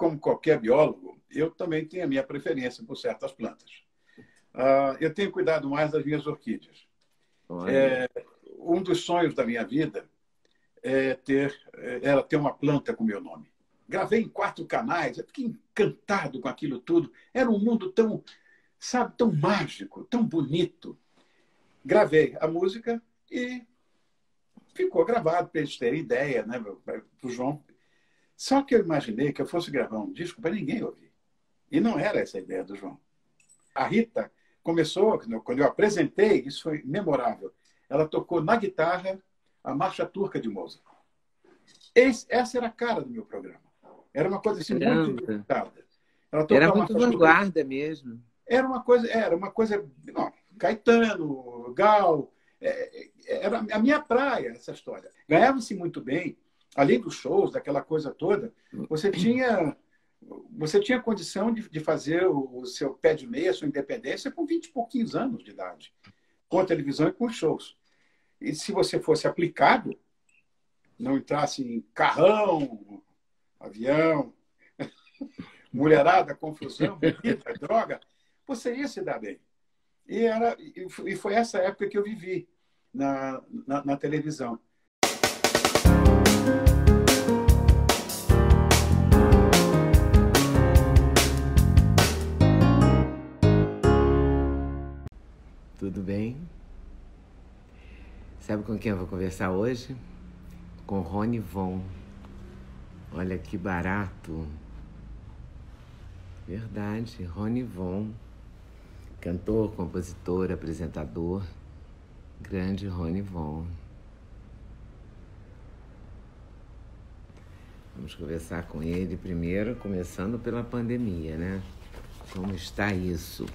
como qualquer biólogo, eu também tenho a minha preferência por certas plantas. Eu tenho cuidado mais das minhas orquídeas. Olha. Um dos sonhos da minha vida era ter uma planta com meu nome. Gravei em 4 canais, eu fiquei encantado com aquilo tudo. Era um mundo tão, sabe, tão mágico, tão bonito. Gravei a música e ficou gravado para eles terem ideia, né, para o João. Só que eu imaginei que eu fosse gravar um disco para ninguém ouvir. E não era essa a ideia do João. A Rita começou, quando eu apresentei, isso foi memorável. Ela tocou na guitarra a Marcha Turca de Mozart. Essa era a cara do meu programa. Era uma coisa assim, muito inusitada. Ela tocou Era a muito Marcha vanguarda Turca. mesmo. Era uma coisa, não, Caetano, Gal, era a minha praia essa história. Ganhava-se muito bem, além dos shows, daquela coisa toda, você tinha condição de fazer o seu pé de meia, a sua independência, com 20 e pouquinhos anos de idade, com a televisão e com os shows. E se você fosse aplicado, não entrasse em carrão, avião, mulherada, confusão, bebida, droga, você ia se dar bem. E foi essa época que eu vivi na televisão. Tudo bem? Sabe com quem eu vou conversar hoje? Com Rony Von. Olha que barato. Verdade, Rony Von. Cantor, compositor, apresentador. Grande Rony Von. Vamos conversar com ele primeiro, começando pela pandemia, né? Como está isso?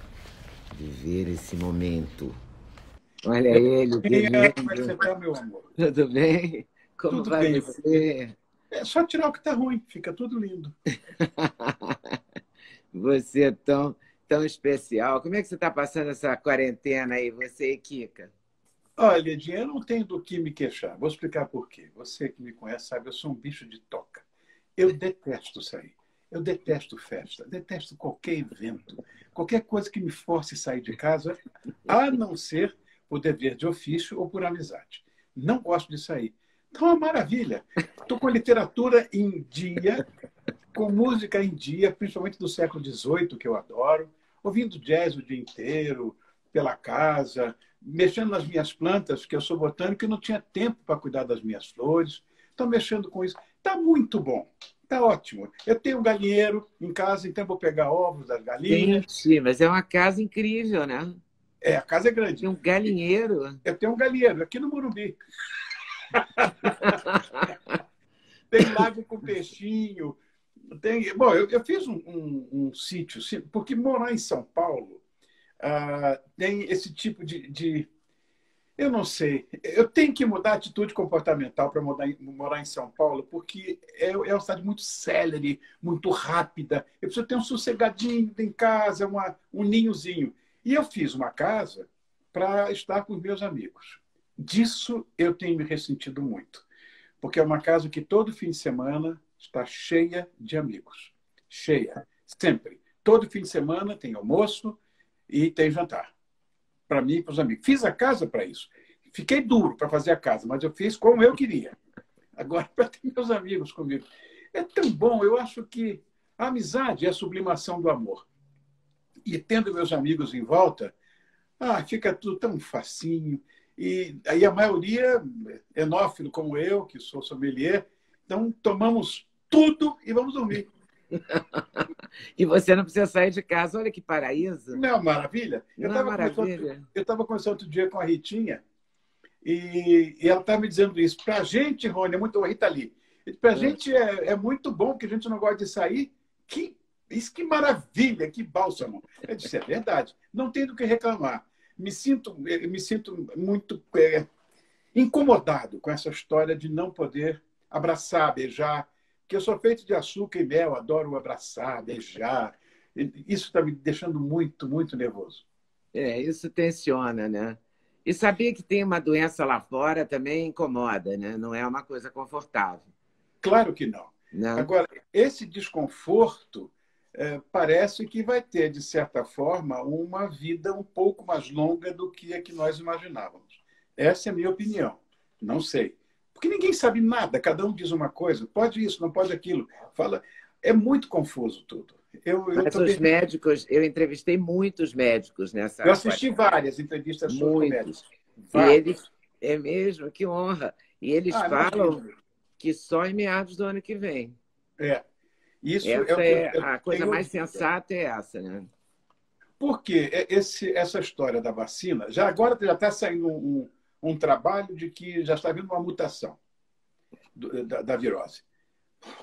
Viver esse momento. Olha ele, que lindo. Como é que você está, meu amor? Tudo bem? Como Tudo vai bem. você? É só tirar o que está ruim, fica tudo lindo. Você é tão especial. Como é que você está passando essa quarentena aí, você e Kika? Olha, Edinha, eu não tenho do que me queixar. Vou explicar por quê. Você que me conhece sabe, eu sou um bicho de toca. Eu detesto sair. Eu detesto festa, detesto qualquer evento, qualquer coisa que me force sair de casa, a não ser por dever de ofício ou por amizade. Não gosto de sair. Então é uma maravilha. Estou com a literatura em dia, com música em dia, principalmente do século XVIII, que eu adoro, ouvindo jazz o dia inteiro, pela casa, mexendo nas minhas plantas, que eu sou botânico e não tinha tempo para cuidar das minhas flores. Estou mexendo com isso. Está muito bom. Está ótimo. Eu tenho um galinheiro em casa, então vou pegar ovos das galinhas. Gente, mas é uma casa incrível, né? A casa é grande. Tem um galinheiro. Eu tenho um galinheiro aqui no Morumbi. Tem lago com peixinho. Bom, eu fiz um sítio, porque morar em São Paulo tem esse tipo de. Eu não sei. Eu tenho que mudar a atitude comportamental para morar em São Paulo, porque é uma cidade muito célere, muito rápida. Eu preciso ter um sossegadinho em casa, um ninhozinho. E eu fiz uma casa para estar com os meus amigos. Disso eu tenho me ressentido muito, porque é uma casa que todo fim de semana está cheia de amigos. Cheia, sempre. Todo fim de semana tem almoço e tem jantar. Para mim e para os amigos. Fiz a casa para isso. Fiquei duro para fazer a casa, mas eu fiz como eu queria. Agora, para ter meus amigos comigo. É tão bom, eu acho que a amizade é a sublimação do amor. E tendo meus amigos em volta, fica tudo tão facinho. E aí a maioria, enófilo como eu, que sou sommelier, então tomamos tudo e vamos dormir. E você não precisa sair de casa. Olha que paraíso. Não é uma maravilha? Eu estava conversando outro dia com a Ritinha e ela estava me dizendo isso. Para a gente, Rony, é muito... Rita Lee, para a gente é muito bom que a gente não gosta de sair. Que maravilha, que bálsamo. Eu disse, é verdade. Não tem do que reclamar. Me sinto muito incomodado com essa história de não poder abraçar, beijar, que eu sou feito de açúcar e mel, adoro abraçar, beijar. Isso está me deixando muito, muito nervoso. Isso tensiona, né? E saber que tem uma doença lá fora também incomoda, né? Não é uma coisa confortável. Claro que não. Não. Agora, esse desconforto parece que vai ter, de certa forma, uma vida um pouco mais longa do que a que nós imaginávamos. Essa é a minha opinião. Não sei. Porque ninguém sabe nada, cada um diz uma coisa, pode isso, não pode aquilo. Fala, é muito confuso tudo. Eu Mas os também. médicos, eu entrevistei muitos médicos Eu nessa assisti várias entrevistas suas com médicos. muitos. E Várias. eles, é mesmo, que honra. E eles Ah, imagina. falam que só em meados do ano que vem. É. Isso é Essa o que é eu a coisa tenho mais ouvido. sensata, é essa, né? Porque essa história da vacina, já agora já está saindo um trabalho de que já está havendo uma mutação da virose.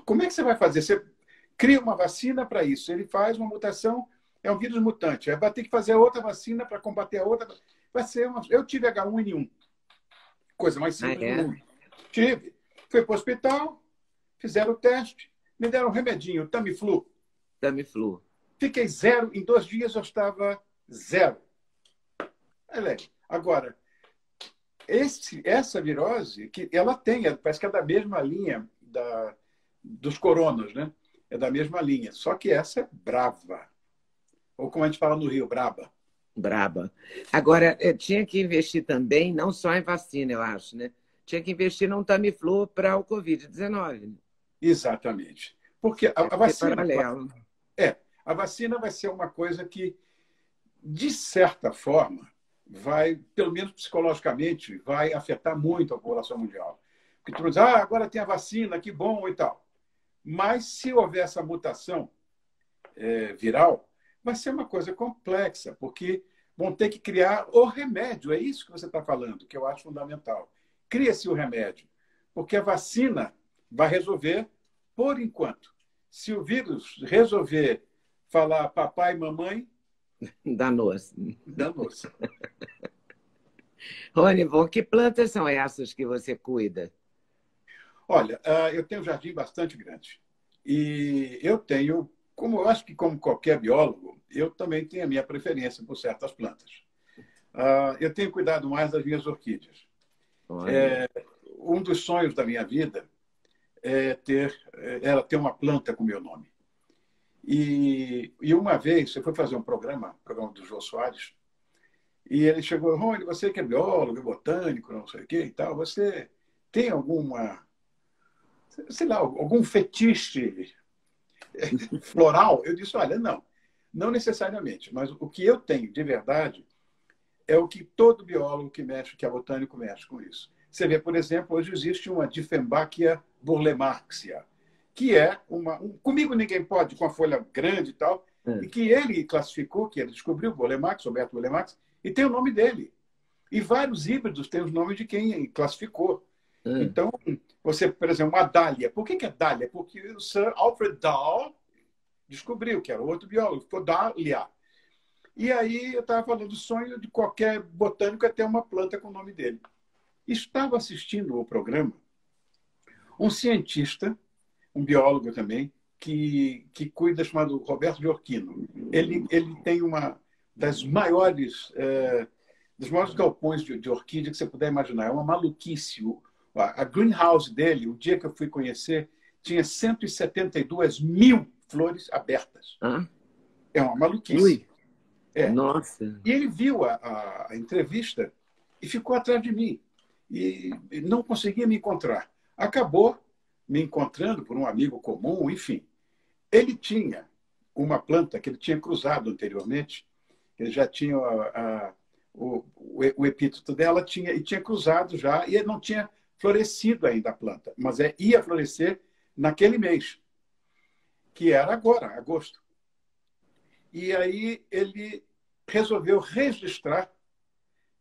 Como é que você vai fazer? Você cria uma vacina para isso, ele faz uma mutação, é um vírus mutante, aí vai ter que fazer outra vacina para combater a outra. Vai ser Eu tive H1N1, coisa mais Ah, simples do é? mundo. Tive. Fui para o hospital, fizeram o teste, me deram um remedinho, Tamiflu. Tamiflu. Fiquei zero, em 2 dias eu estava zero. Agora, essa virose, que ela tem, parece que é da mesma linha dos coronas, né? É da mesma linha. Só que essa é brava. Ou como a gente fala no Rio, braba. Braba. Agora, tinha que investir também, não só em vacina, eu acho, né? Tinha que investir num Tamiflu para o Covid-19. Exatamente. Porque a Deve ser vacina. paralelo. A vacina vai ser uma coisa que, de certa forma, vai, pelo menos psicologicamente, vai afetar muito a população mundial. Porque tu diz, agora tem a vacina, que bom e tal. Mas se houver essa mutação viral, vai ser uma coisa complexa, porque vão ter que criar o remédio. É isso que você está falando, que eu acho fundamental. Cria-se o remédio, porque a vacina vai resolver por enquanto. Se o vírus resolver falar papai e mamãe, Danou-se. danou-se. Rony, bom, que plantas são essas que você cuida? Olha, eu tenho um jardim bastante grande. E eu tenho, como eu acho que como qualquer biólogo, eu também tenho a minha preferência por certas plantas. Eu tenho cuidado mais das minhas orquídeas. Olha. Um dos sonhos da minha vida era ter uma planta com meu nome. E uma vez, eu fui fazer um programa do Jô Soares, e ele chegou, Rony, você que é biólogo, botânico, não sei o quê e tal, você tem sei lá, algum fetiche floral? Eu disse, olha, não necessariamente, mas o que eu tenho de verdade é o que todo biólogo que é botânico mexe com isso. Você vê, por exemplo, hoje existe uma Dieffenbachia burlemarxia, que é comigo ninguém pode, com a folha grande e tal, e que ele classificou, que ele descobriu, Burle-Marx, Roberto Burle-Marx, e tem o nome dele. E vários híbridos têm os nomes de quem classificou. Então, você, por exemplo, uma dália. Por que é dália? Porque o Sir Alfred Dahl descobriu, que era outro biólogo, ficou dália. E aí eu estava falando do sonho de qualquer botânico é ter uma planta com o nome dele. Estava assistindo o programa um cientista, um biólogo também, que cuida, chamado Roberto Giorchino. Ele tem uma dos maiores galpões de orquídea que você puder imaginar. É uma maluquice. A greenhouse dele, o dia que eu fui conhecer, tinha 172 mil flores abertas. É uma maluquice. Ui. Nossa. E ele viu a entrevista e ficou atrás de mim. E não conseguia me encontrar. Acabou me encontrando por um amigo comum, enfim. Ele tinha uma planta que ele tinha cruzado anteriormente, ele já tinha o epíteto dela, tinha cruzado já, e ele não tinha florescido ainda a planta, mas ia florescer naquele mês, que era agora, agosto. E aí ele resolveu registrar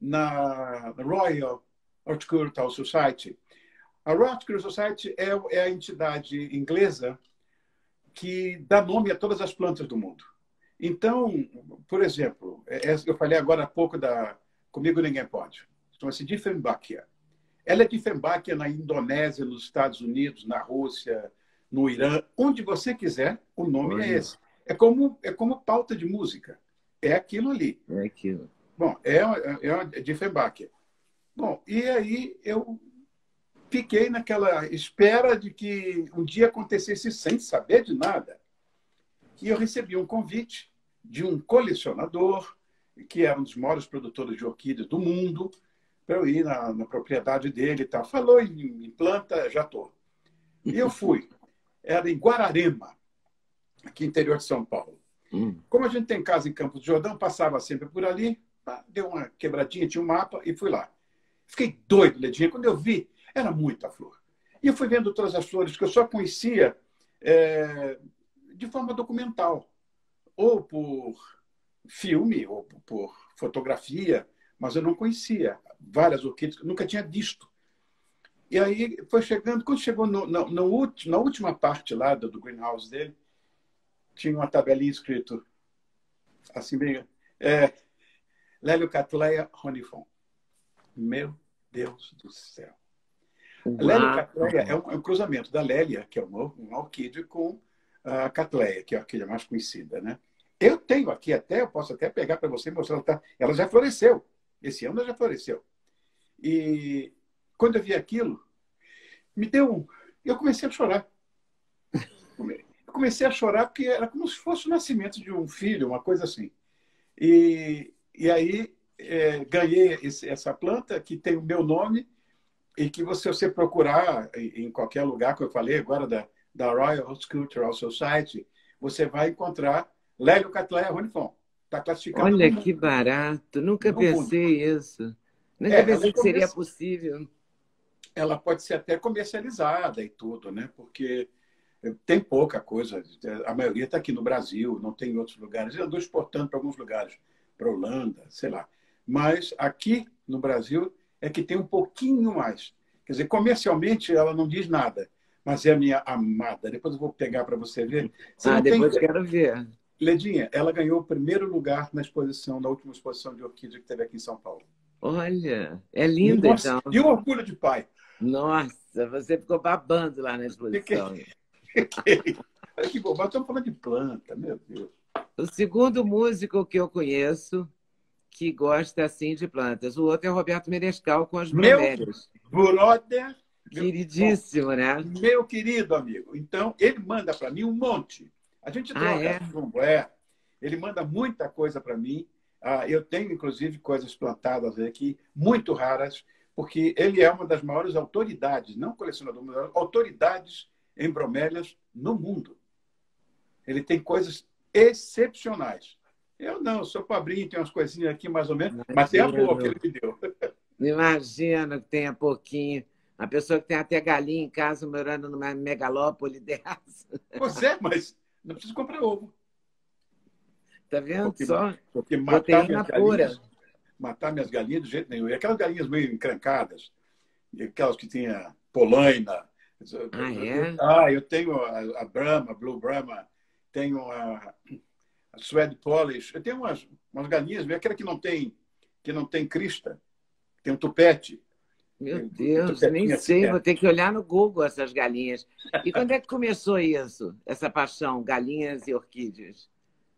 na Royal Horticultural Society. A Royal Horticultural Society é a entidade inglesa que dá nome a todas as plantas do mundo. Então, por exemplo, eu falei agora há pouco Comigo Ninguém Pode. Chama-se Dieffenbachia. Ela é Dieffenbachia na Indonésia, nos Estados Unidos, na Rússia, no Irã, onde você quiser, o nome é esse. É como pauta de música. É aquilo ali. É aquilo. Bom, é uma Dieffenbachia. Bom, e aí eu fiquei naquela espera de que um dia acontecesse sem saber de nada. E eu recebi um convite de um colecionador, que era um dos maiores produtores de orquídeas do mundo, para eu ir na propriedade dele e tal. Falou em planta, já estou. E eu fui. Era em Guararema, aqui no interior de São Paulo. Como a gente tem casa em Campos do Jordão, passava sempre por ali, deu uma quebradinha, tinha um mapa e fui lá. Fiquei doido, Ledinha. Quando eu vi, era muita flor. E eu fui vendo todas as flores que eu só conhecia de forma documental, ou por filme, ou por fotografia, mas eu não conhecia várias orquídeas que eu nunca tinha visto. E aí foi chegando, quando chegou na última parte lá do greenhouse dele, tinha uma tabelinha escrito assim bem, Leliocatleia honeyfon. Meu Deus do céu. A Leliocatleia é um cruzamento da Lélia, que é uma orquídea, com a Catleia, que é a orquídea mais conhecida, né? Eu tenho aqui eu posso até pegar para você e mostrar, ela já floresceu. Esse ano ela já floresceu. E quando eu vi aquilo, eu comecei a chorar. Eu comecei a chorar porque era como se fosse o nascimento de um filho, uma coisa assim. E aí ganhei essa planta que tem o meu nome e que você procurar em qualquer lugar, que eu falei agora da Royal Horticultural Society, você vai encontrar Leliocatleia honeyfon. Está classificado Olha que barato, nunca pensei isso. Nunca pensei que seria possível. Ela pode ser até comercializada e tudo, né? Porque tem pouca coisa. A maioria está aqui no Brasil, não tem em outros lugares. Eu andou exportando para alguns lugares, para a Holanda, sei lá. Mas aqui no Brasil é que tem um pouquinho mais. Quer dizer, comercialmente ela não diz nada, mas é a minha amada. Depois eu vou pegar para você ver. Depois quero ver. Ledinha, ela ganhou o primeiro lugar na última exposição de orquídea que teve aqui em São Paulo. Olha, é linda, Nossa, então. E um orgulho de pai. Nossa, você ficou babando lá na exposição. Fiquei. Que bobagem, estamos falando de planta, meu Deus. O segundo músico que eu conheço que gosta assim de plantas. O outro é o Roberto Menescal com as bromélias. Meu brother. Queridíssimo, né? Meu querido amigo. Então, ele manda para mim um monte. A gente troca chumbo, Ele manda muita coisa para mim. Eu tenho, inclusive, coisas plantadas aqui, muito raras, porque ele é uma das maiores autoridades, não colecionador, mas autoridades em bromélias no mundo. Ele tem coisas excepcionais. Eu não, sou pobrinho, tenho umas coisinhas aqui mais ou menos, mas tem a boa que ele me deu. Imagina que tenha pouquinho. A pessoa que tem até galinha em casa morando numa megalópole dessa. Pois é, mas não precisa comprar ovo. Tá vendo só? Porque matar minhas galinhas de jeito nenhum. E aquelas galinhas meio encrancadas, aquelas que tinha polaina. Eu tenho a Brahma, Blue Brahma, tenho a Swede Polish. Eu tenho umas galinhas, aquela que não tem crista, tem um tupete. Meu Deus, nem sei, vou ter que olhar no Google essas galinhas. E quando é que começou isso, essa paixão, galinhas e orquídeas?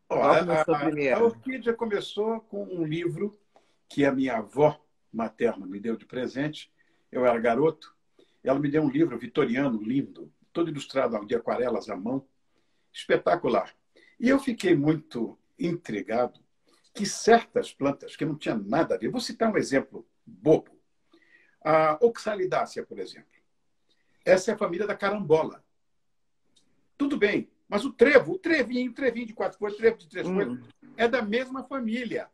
Qual começou primeiro? A orquídea começou com um livro que a minha avó materna me deu de presente. Eu era garoto. Ela me deu um livro vitoriano, lindo, todo ilustrado de aquarelas à mão, espetacular. E eu fiquei muito intrigado que certas plantas que não tinham nada a ver... Vou citar um exemplo bobo. A oxalidácea, por exemplo. Essa é a família da carambola. Tudo bem, mas o trevinho de 4 folhas, trevo de 3 folhas, é da mesma família.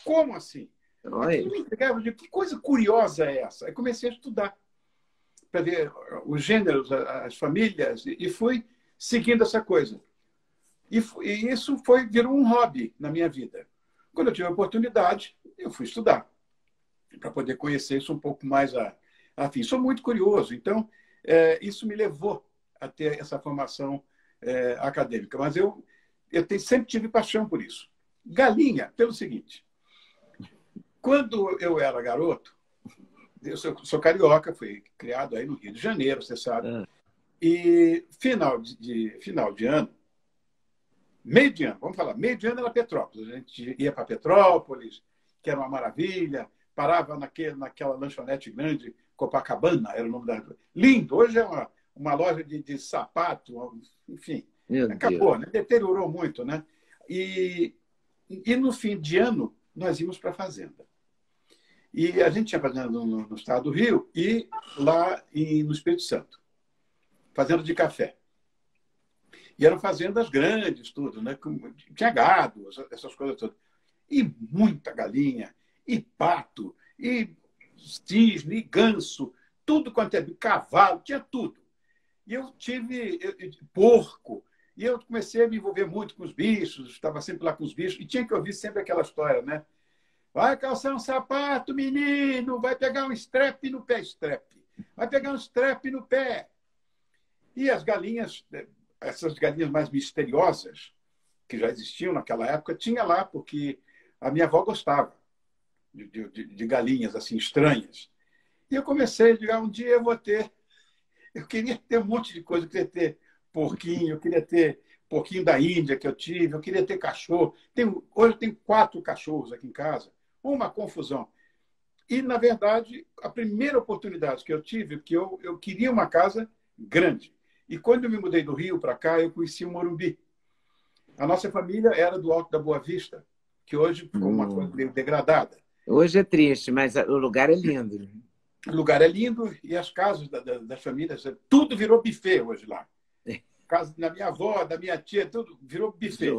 Como assim? Aquilo me intrigava, eu digo, que coisa curiosa é essa? Aí comecei a estudar para ver os gêneros, as famílias, e fui seguindo essa coisa. E isso virou um hobby na minha vida. Quando eu tive a oportunidade, eu fui estudar para poder conhecer isso um pouco mais a fim. Sou muito curioso, então isso me levou a ter essa formação acadêmica. Mas eu sempre tive paixão por isso. Galinha, pelo seguinte, quando eu era garoto, eu sou carioca, fui criado aí no Rio de Janeiro, você sabe, e final de ano, meio de ano, vamos falar, meio de ano era Petrópolis. A gente ia para Petrópolis, que era uma maravilha, parava naquela lanchonete grande Copacabana, era o nome da... Lindo, hoje é uma loja de sapato, enfim. Meu Acabou, Deus. né? Deteriorou muito, né? E no fim de ano, nós íamos para a fazenda. E a gente tinha fazenda no estado do Rio e lá no Espírito Santo. Fazenda de café. E eram fazendas grandes, tudo, né? Tinha gado, essas coisas todas. E muita galinha, e pato, e cisne, e ganso, tudo quanto é cavalo, tinha tudo. E eu tive porco, e eu comecei a me envolver muito com os bichos, estava sempre lá com os bichos, e tinha que ouvir sempre aquela história, né? Vai calçar um sapato, menino, vai pegar um strep no pé, strep. Vai pegar um strep no pé. E as galinhas, essas galinhas mais misteriosas, que já existiam naquela época, tinha lá, porque a minha avó gostava de galinhas assim estranhas. E eu comecei a dizer, um dia eu vou ter... Eu queria ter um monte de coisa, eu queria ter porquinho, eu queria ter porquinho da Índia que eu tive, eu queria ter cachorro. Hoje eu tenho 4 cachorros aqui em casa. Uma confusão. E, na verdade, a primeira oportunidade que eu tive, porque eu queria uma casa grande. E quando eu me mudei do Rio para cá, eu conheci o Morumbi. A nossa família era do Alto da Boa Vista, que hoje ficou uma coisa meio degradada. Hoje é triste, mas o lugar é lindo. O lugar é lindo e as casas das famílias, tudo virou buffet hoje lá. Casa da minha avó, da minha tia, tudo virou buffet.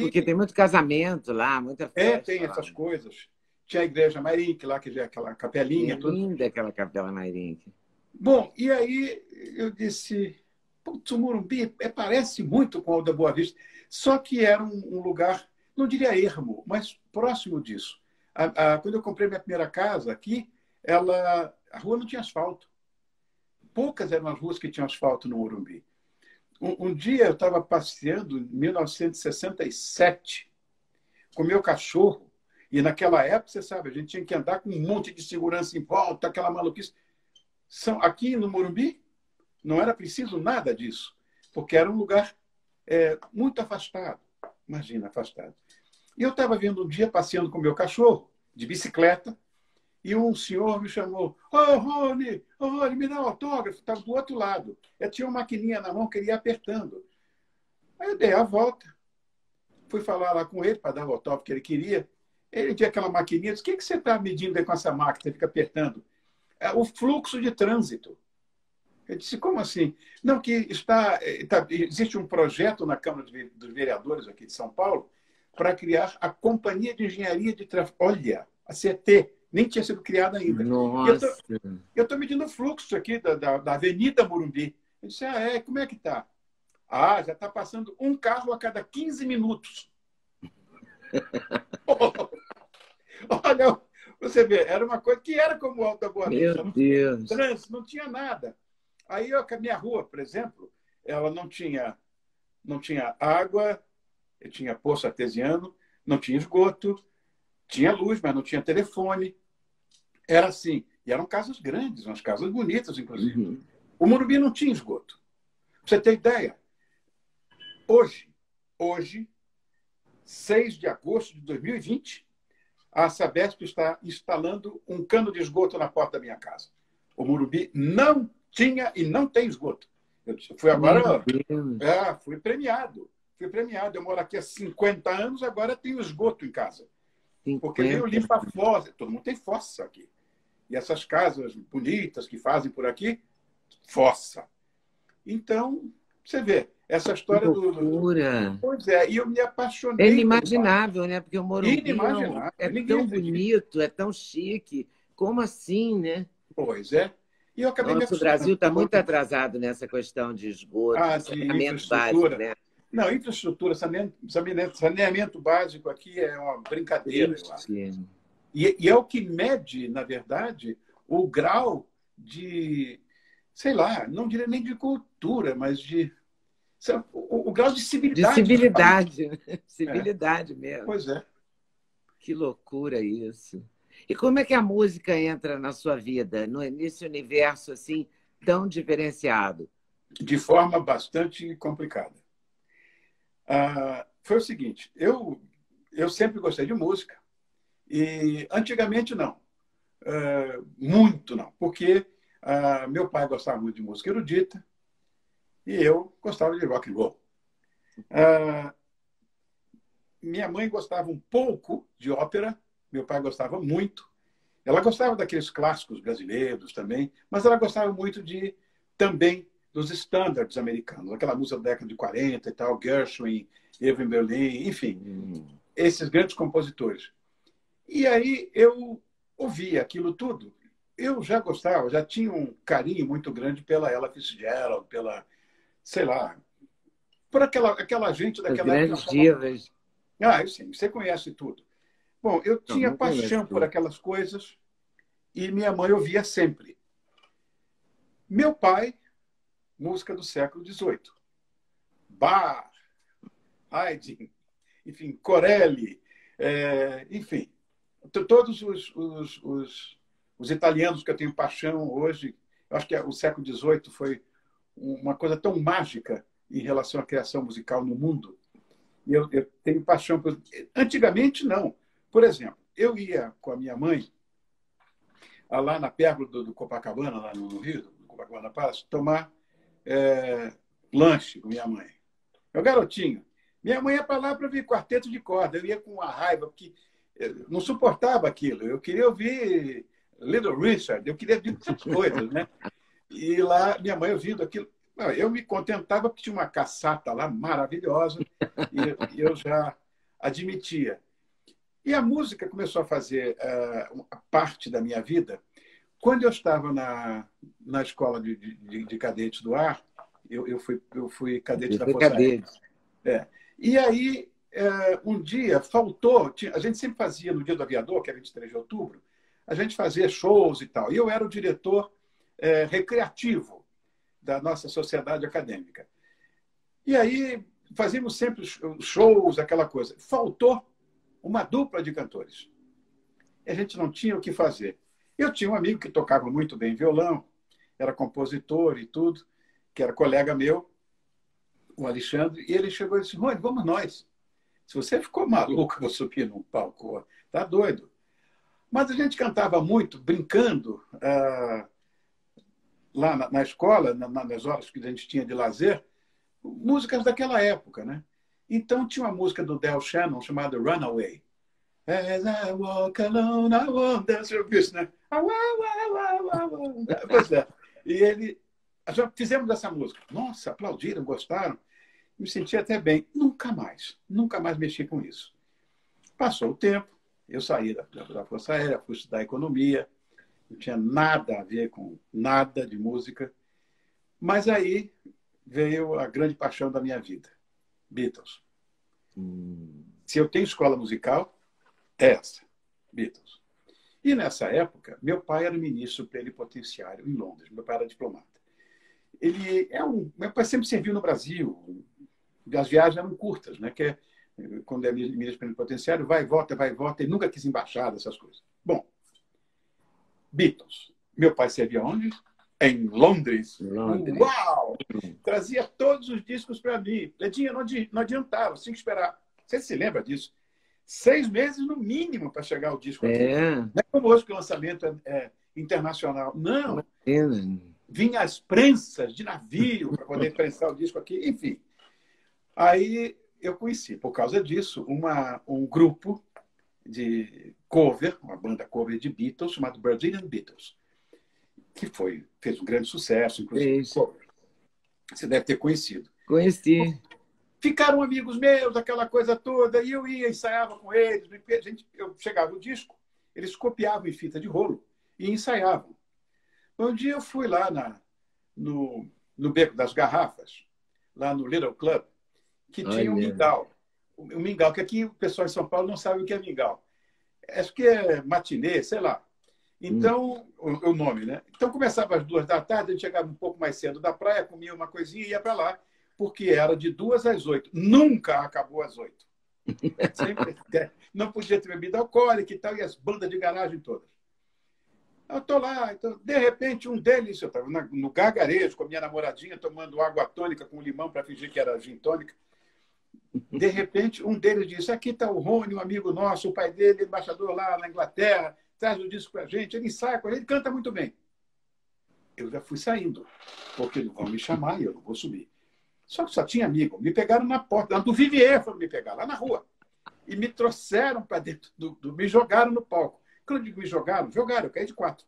Porque tem muito casamento lá, muita festa. Tem essas coisas. Tinha a igreja Mairink lá, que já é aquela capelinha. É linda aquela capela Mairink. Bom, e aí eu disse, putz, o Morumbi parece muito com o da Boa Vista, só que era um lugar, não diria ermo, mas próximo disso. Quando eu comprei minha primeira casa aqui, a rua não tinha asfalto. Poucas eram as ruas que tinham asfalto no Morumbi. Um dia eu estava passeando, em 1967, com meu cachorro, e naquela época, você sabe, a gente tinha que andar com um monte de segurança em volta, aquela maluquice. Aqui no Morumbi, não era preciso nada disso, porque era um lugar muito afastado. Imagina, afastado. E eu estava vendo um dia, passeando com meu cachorro, de bicicleta, e um senhor me chamou, Rony, me dá um autógrafo. Estava do outro lado. Eu tinha uma maquininha na mão que ele ia apertando. Aí eu dei a volta, fui falar lá com ele para dar o autógrafo que ele queria. Ele tinha aquela maquininha, disse, o que você está medindo aí com essa máquina? Você fica apertando. O fluxo de trânsito. Eu disse, como assim? Não, que existe um projeto na Câmara dos Vereadores aqui de São Paulo para criar a Companhia de Engenharia de Tráfego. Olha, a CT, nem tinha sido criada ainda. Nossa! Eu estou medindo o fluxo aqui da Avenida Morumbi. Eu disse, como é que está? Já está passando um carro a cada 15 minutos. Olha, você vê, era uma coisa que era como o Alto da Boa Vista. Meu Deus! Trânsito, não tinha nada. Aí a minha rua, por exemplo, ela não tinha água, tinha poço artesiano, não tinha esgoto, tinha luz, mas não tinha telefone. Era assim. E eram casas grandes, umas casas bonitas, inclusive. Uhum. O Morumbi não tinha esgoto. Pra você ter ideia, hoje, 6 de agosto de 2020, a Sabesp está instalando um cano de esgoto na porta da minha casa. O Morumbi não tinha e não tem esgoto. Eu fui agora... fui premiado. Eu moro aqui há 50 anos, agora tenho esgoto em casa. 50. Porque veio limpa fossa. Todo mundo tem fossa aqui. E essas casas bonitas que fazem por aqui, fossa. Então, você vê, essa história loucura. Pois é, e eu me apaixonei. É inimaginável, né? Porque o Morumbi é tão bonito, é tão chique. Como assim, né? Pois é. E eu acabei Nossa, o Brasil está muito atrasado nessa questão de esgoto, de infraestrutura. Básico, né? Não, infraestrutura, saneamento básico aqui é uma brincadeira, eu acho. E é o que mede, na verdade, o grau de, sei lá, não diria nem de cultura, mas o grau de civilidade. De civilidade, civilidade mesmo. Pois é. Que loucura isso. E como é que a música entra na sua vida, nesse universo assim tão diferenciado? De forma bastante complicada. Foi o seguinte, eu sempre gostei de música, e antigamente não. Muito não, porque meu pai gostava muito de música erudita e eu gostava de rock and roll. Minha mãe gostava um pouco de ópera, meu pai gostava muito. Ela gostava daqueles clássicos brasileiros também, mas ela gostava muito também dos standards americanos, aquela música da década de 40 e tal, Gershwin, Irving Berlin, enfim, esses grandes compositores. E aí eu ouvia aquilo tudo. Eu já gostava, já tinha um carinho muito grande pela Ella Fitzgerald, pela, sei lá, por aquela gente As daquela época. grandes divas. Sim, você conhece tudo. Bom, eu Não, tinha não conheço paixão por tudo. aquelas coisas e minha mãe ouvia sempre. Meu pai, música do século XVIII. Bach, Haydn, enfim, Corelli, enfim, todos os italianos que eu tenho paixão hoje. Eu acho que o século XVIII foi uma coisa tão mágica em relação à criação musical no mundo. E eu tenho paixão por... Antigamente, não. Por exemplo, eu ia com a minha mãe lá na pérgola do Copacabana, lá no Rio, do Copacabana Palace, tomar lanche com minha mãe. Meu garotinho. Minha mãe ia para lá para ouvir quarteto de corda. Eu ia com uma raiva, porque eu não suportava aquilo. Eu queria ouvir Little Richard, eu queria ouvir essas coisas, né? E lá, minha mãe ouvindo aquilo. Eu me contentava porque tinha uma cassata lá maravilhosa e eu já admitia. E a música começou a fazer parte da minha vida. Quando eu estava na escola de cadetes do ar, eu fui cadete da Força Aérea. E aí, um dia, faltou... A gente sempre fazia, no Dia do Aviador, que é 23 de outubro, a gente fazia shows e tal. E eu era o diretor recreativo da nossa sociedade acadêmica. E aí, fazíamos sempre shows, aquela coisa. Faltou uma dupla de cantores. E a gente não tinha o que fazer. Eu tinha um amigo que tocava muito bem violão, era compositor e tudo, que era colega meu, o Alexandre, e ele chegou e disse: Rony, vamos nós. Se você ficou maluco, eu vou subir num palco, tá doido. Mas a gente cantava muito, brincando, lá na escola, nas horas que a gente tinha de lazer, músicas daquela época, né? Então tinha uma música do Del Shannon chamada Runaway. As I walk alone, I won't dance your business, né? Pois é. E já fizemos essa música. Nossa, aplaudiram, gostaram. Me senti até bem. Nunca mais mexi com isso. Passou o tempo, eu saí da Força Aérea, fui estudar economia, não tinha nada a ver com nada de música. Mas aí veio a grande paixão da minha vida, Beatles. Se eu tenho escola musical, é essa, Beatles. E nessa época, meu pai era ministro plenipotenciário em Londres, meu pai era diplomata. Meu pai sempre serviu no Brasil, as viagens eram curtas, né? Quando é ministro plenipotenciário, vai e volta, e nunca quis embaixada, essas coisas. Bom, Beatles. Meu pai servia onde? Em Londres. Uau! Trazia todos os discos para mim. Ledinha, não adiantava, tinha que esperar. Você se lembra disso? 6 meses no mínimo para chegar o disco aqui. Não é como hoje que o lançamento é internacional. Não. Vinha as prensas de navio para poder prensar o disco aqui. Enfim. Aí eu conheci, por causa disso, um grupo de cover, uma banda cover de Beatles, chamado Brazilian Beatles, que fez um grande sucesso, inclusive. Você deve ter conhecido. Conheci. Ficaram amigos meus, aquela coisa toda, e eu ensaiava com eles. Eu chegava o disco, eles copiavam em fita de rolo e ensaiavam. Um dia eu fui lá no Beco das Garrafas, lá no Little Club, que tinha um mingau. O mingau, que aqui o pessoal em São Paulo não sabe o que é mingau. Acho que é matinê, sei lá. Então, o nome, né? Então, começava às 2 da tarde, a gente chegava um pouco mais cedo da praia, comia uma coisinha e ia para lá, porque era de 2 às 8. Nunca acabou às 8. Sempre, não podia ter bebida alcoólica e tal, e as bandas de garagem todas. Eu estou lá, então, de repente, um deles, eu estava no gargarejo com a minha namoradinha, tomando água tônica com limão para fingir que era gin tônica. De repente, um deles disse: aqui está o Rony, um amigo nosso, o pai dele, embaixador lá na Inglaterra, traz o disco para a gente, ele ensaia com ele canta muito bem. Eu já fui saindo, porque não vão me chamar e eu não vou subir. Só que só tinha amigo. Me pegaram na porta, do Vivier foram me pegar, lá na rua. E me trouxeram para dentro, me jogaram no palco. Quando eu digo me jogaram, eu caí de 4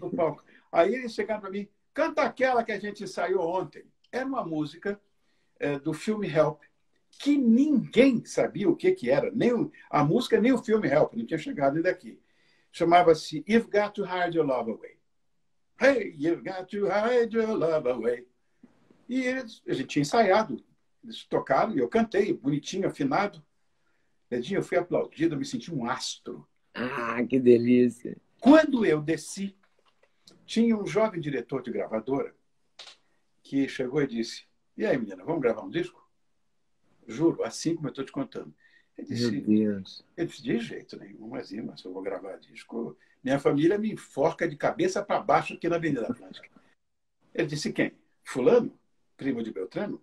no palco. Aí eles chegaram para mim, canta aquela que a gente ensaiou ontem. Era uma música do filme Help, que ninguém sabia o que era, nem a música, nem o filme Help, não tinha chegado ainda aqui. Chamava-se You've Got to Hide Your Love Away. Hey, you've got to hide your love away. E a gente tinha ensaiado, eles tocaram e eu cantei, bonitinho, afinado. Edinho, eu fui aplaudido, eu me senti um astro. Ah, que delícia! Quando eu desci, tinha um jovem diretor de gravadora que chegou e disse, e aí, menina, vamos gravar um disco? Juro, assim como eu estou te contando. Meu Deus. Eu disse, de jeito nenhum, mas eu vou gravar disco, minha família me enforca de cabeça para baixo aqui na Avenida Atlântica. Ele disse, quem? Fulano? Primo de Beltrano?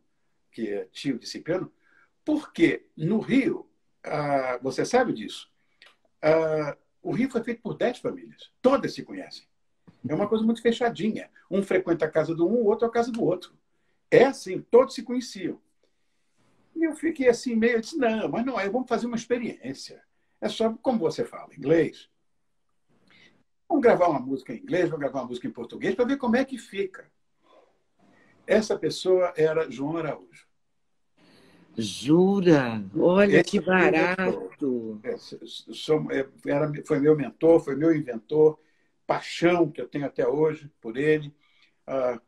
Que é tio de Ciclano? Porque no Rio, você sabe disso, o Rio foi feito por 10 famílias. Todas se conhecem. É uma coisa muito fechadinha. Um frequenta a casa do um, o outro a casa do outro. É assim, todos se conheciam. E eu fiquei assim meio, eu disse, não, mas não é, vamos fazer uma experiência. É só, como você fala inglês, vamos gravar uma música em inglês, vamos gravar uma música em português, para ver como é que fica. Essa pessoa era João Araújo. Jura? Olha que barato! Foi meu mentor, foi meu inventor, paixão que eu tenho até hoje por ele,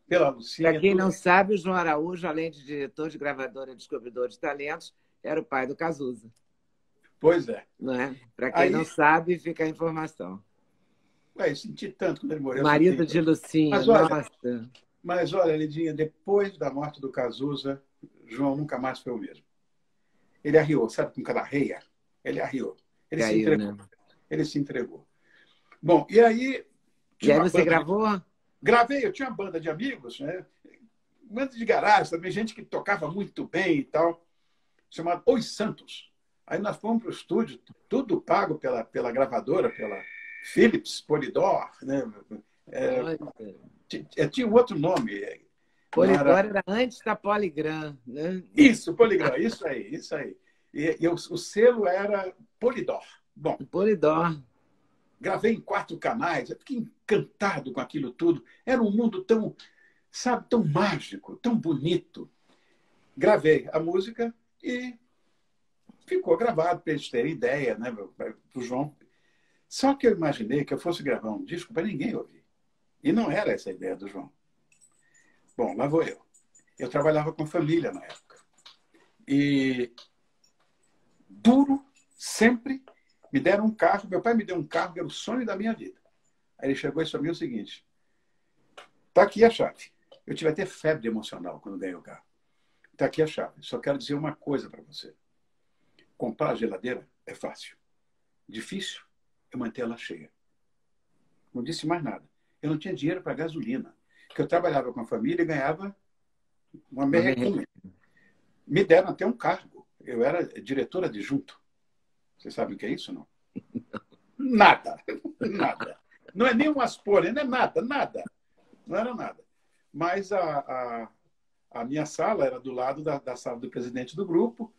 pela Lucinha. Para quem não sabe, o João Araújo, além de diretor de gravadora e descobridor de talentos, era o pai do Cazuza. Pois é. Não é? Para quem não sabe, fica a informação. Eu senti tanto quando ele morreu. Marido de Lucinha, nossa. Mas olha, Lidinha, depois da morte do Cazuza, João nunca mais foi o mesmo. Ele arriou, sabe como cada reia? Ele arriou. Ele se entregou. Né? Ele se entregou. Bom, e aí... E aí você gravou? Gravei, eu tinha uma banda de amigos, né? Banda de garagem, também gente que tocava muito bem e tal, chamada Os Santos. Aí nós fomos para o estúdio, tudo pago pela gravadora, pela Philips, Polydor, né? Tinha um outro nome. Polydor era antes da Polygram, né? Isso, Polygram, isso aí. E o selo era Polydor. Bom, Polydor. Gravei em 4 canais, eu fiquei encantado com aquilo tudo. Era um mundo tão, sabe, tão mágico, tão bonito. Gravei a música e ficou gravado para eles terem ideia, né, para o João. Só que eu imaginei que eu fosse gravar um disco para ninguém ouvir. E não era essa a ideia do João. Bom, lá vou eu. Eu trabalhava com família na época. E duro, sempre, me deram um carro. Meu pai me deu um carro que era o sonho da minha vida. Aí ele chegou e disse para mim o seguinte, está aqui a chave. Eu tive até febre emocional quando ganhei o carro. Está aqui a chave. Só quero dizer uma coisa para você. Comprar a geladeira é fácil. Difícil é manter ela cheia. Não disse mais nada. Eu não tinha dinheiro para gasolina. Porque eu trabalhava com a família e ganhava uma merrequinha. Me deram até um cargo. Eu era diretor adjunto. Você sabe o que é isso, não? Nada. Nada. Não é nem um aspolho, não é nada, nada. Não era nada. Mas a minha sala era do lado da sala do presidente do grupo,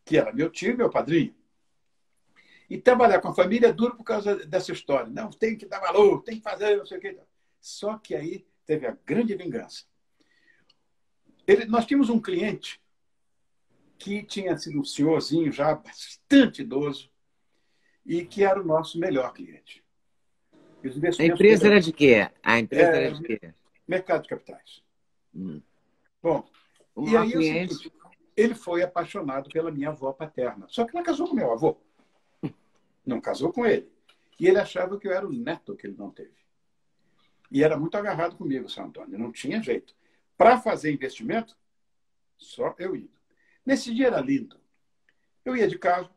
que era meu tio e meu padrinho. E trabalhar com a família é duro por causa dessa história. Não, tem que dar valor, tem que fazer, não sei o que. Só que aí teve a grande vingança. Nós tínhamos um cliente que tinha sido um senhorzinho já bastante idoso e que era o nosso melhor cliente. A empresa era de quê? A empresa era de quê? Mercado de capitais. Bom, e aí cliente... ele foi apaixonado pela minha avó paterna. Só que não casou com meu avô. Não casou com ele. E ele achava que eu era o neto que ele não teve. E era muito agarrado comigo, São Antônio. Não tinha jeito. Para fazer investimento, só eu indo. Nesse dia era lindo. Eu ia de carro,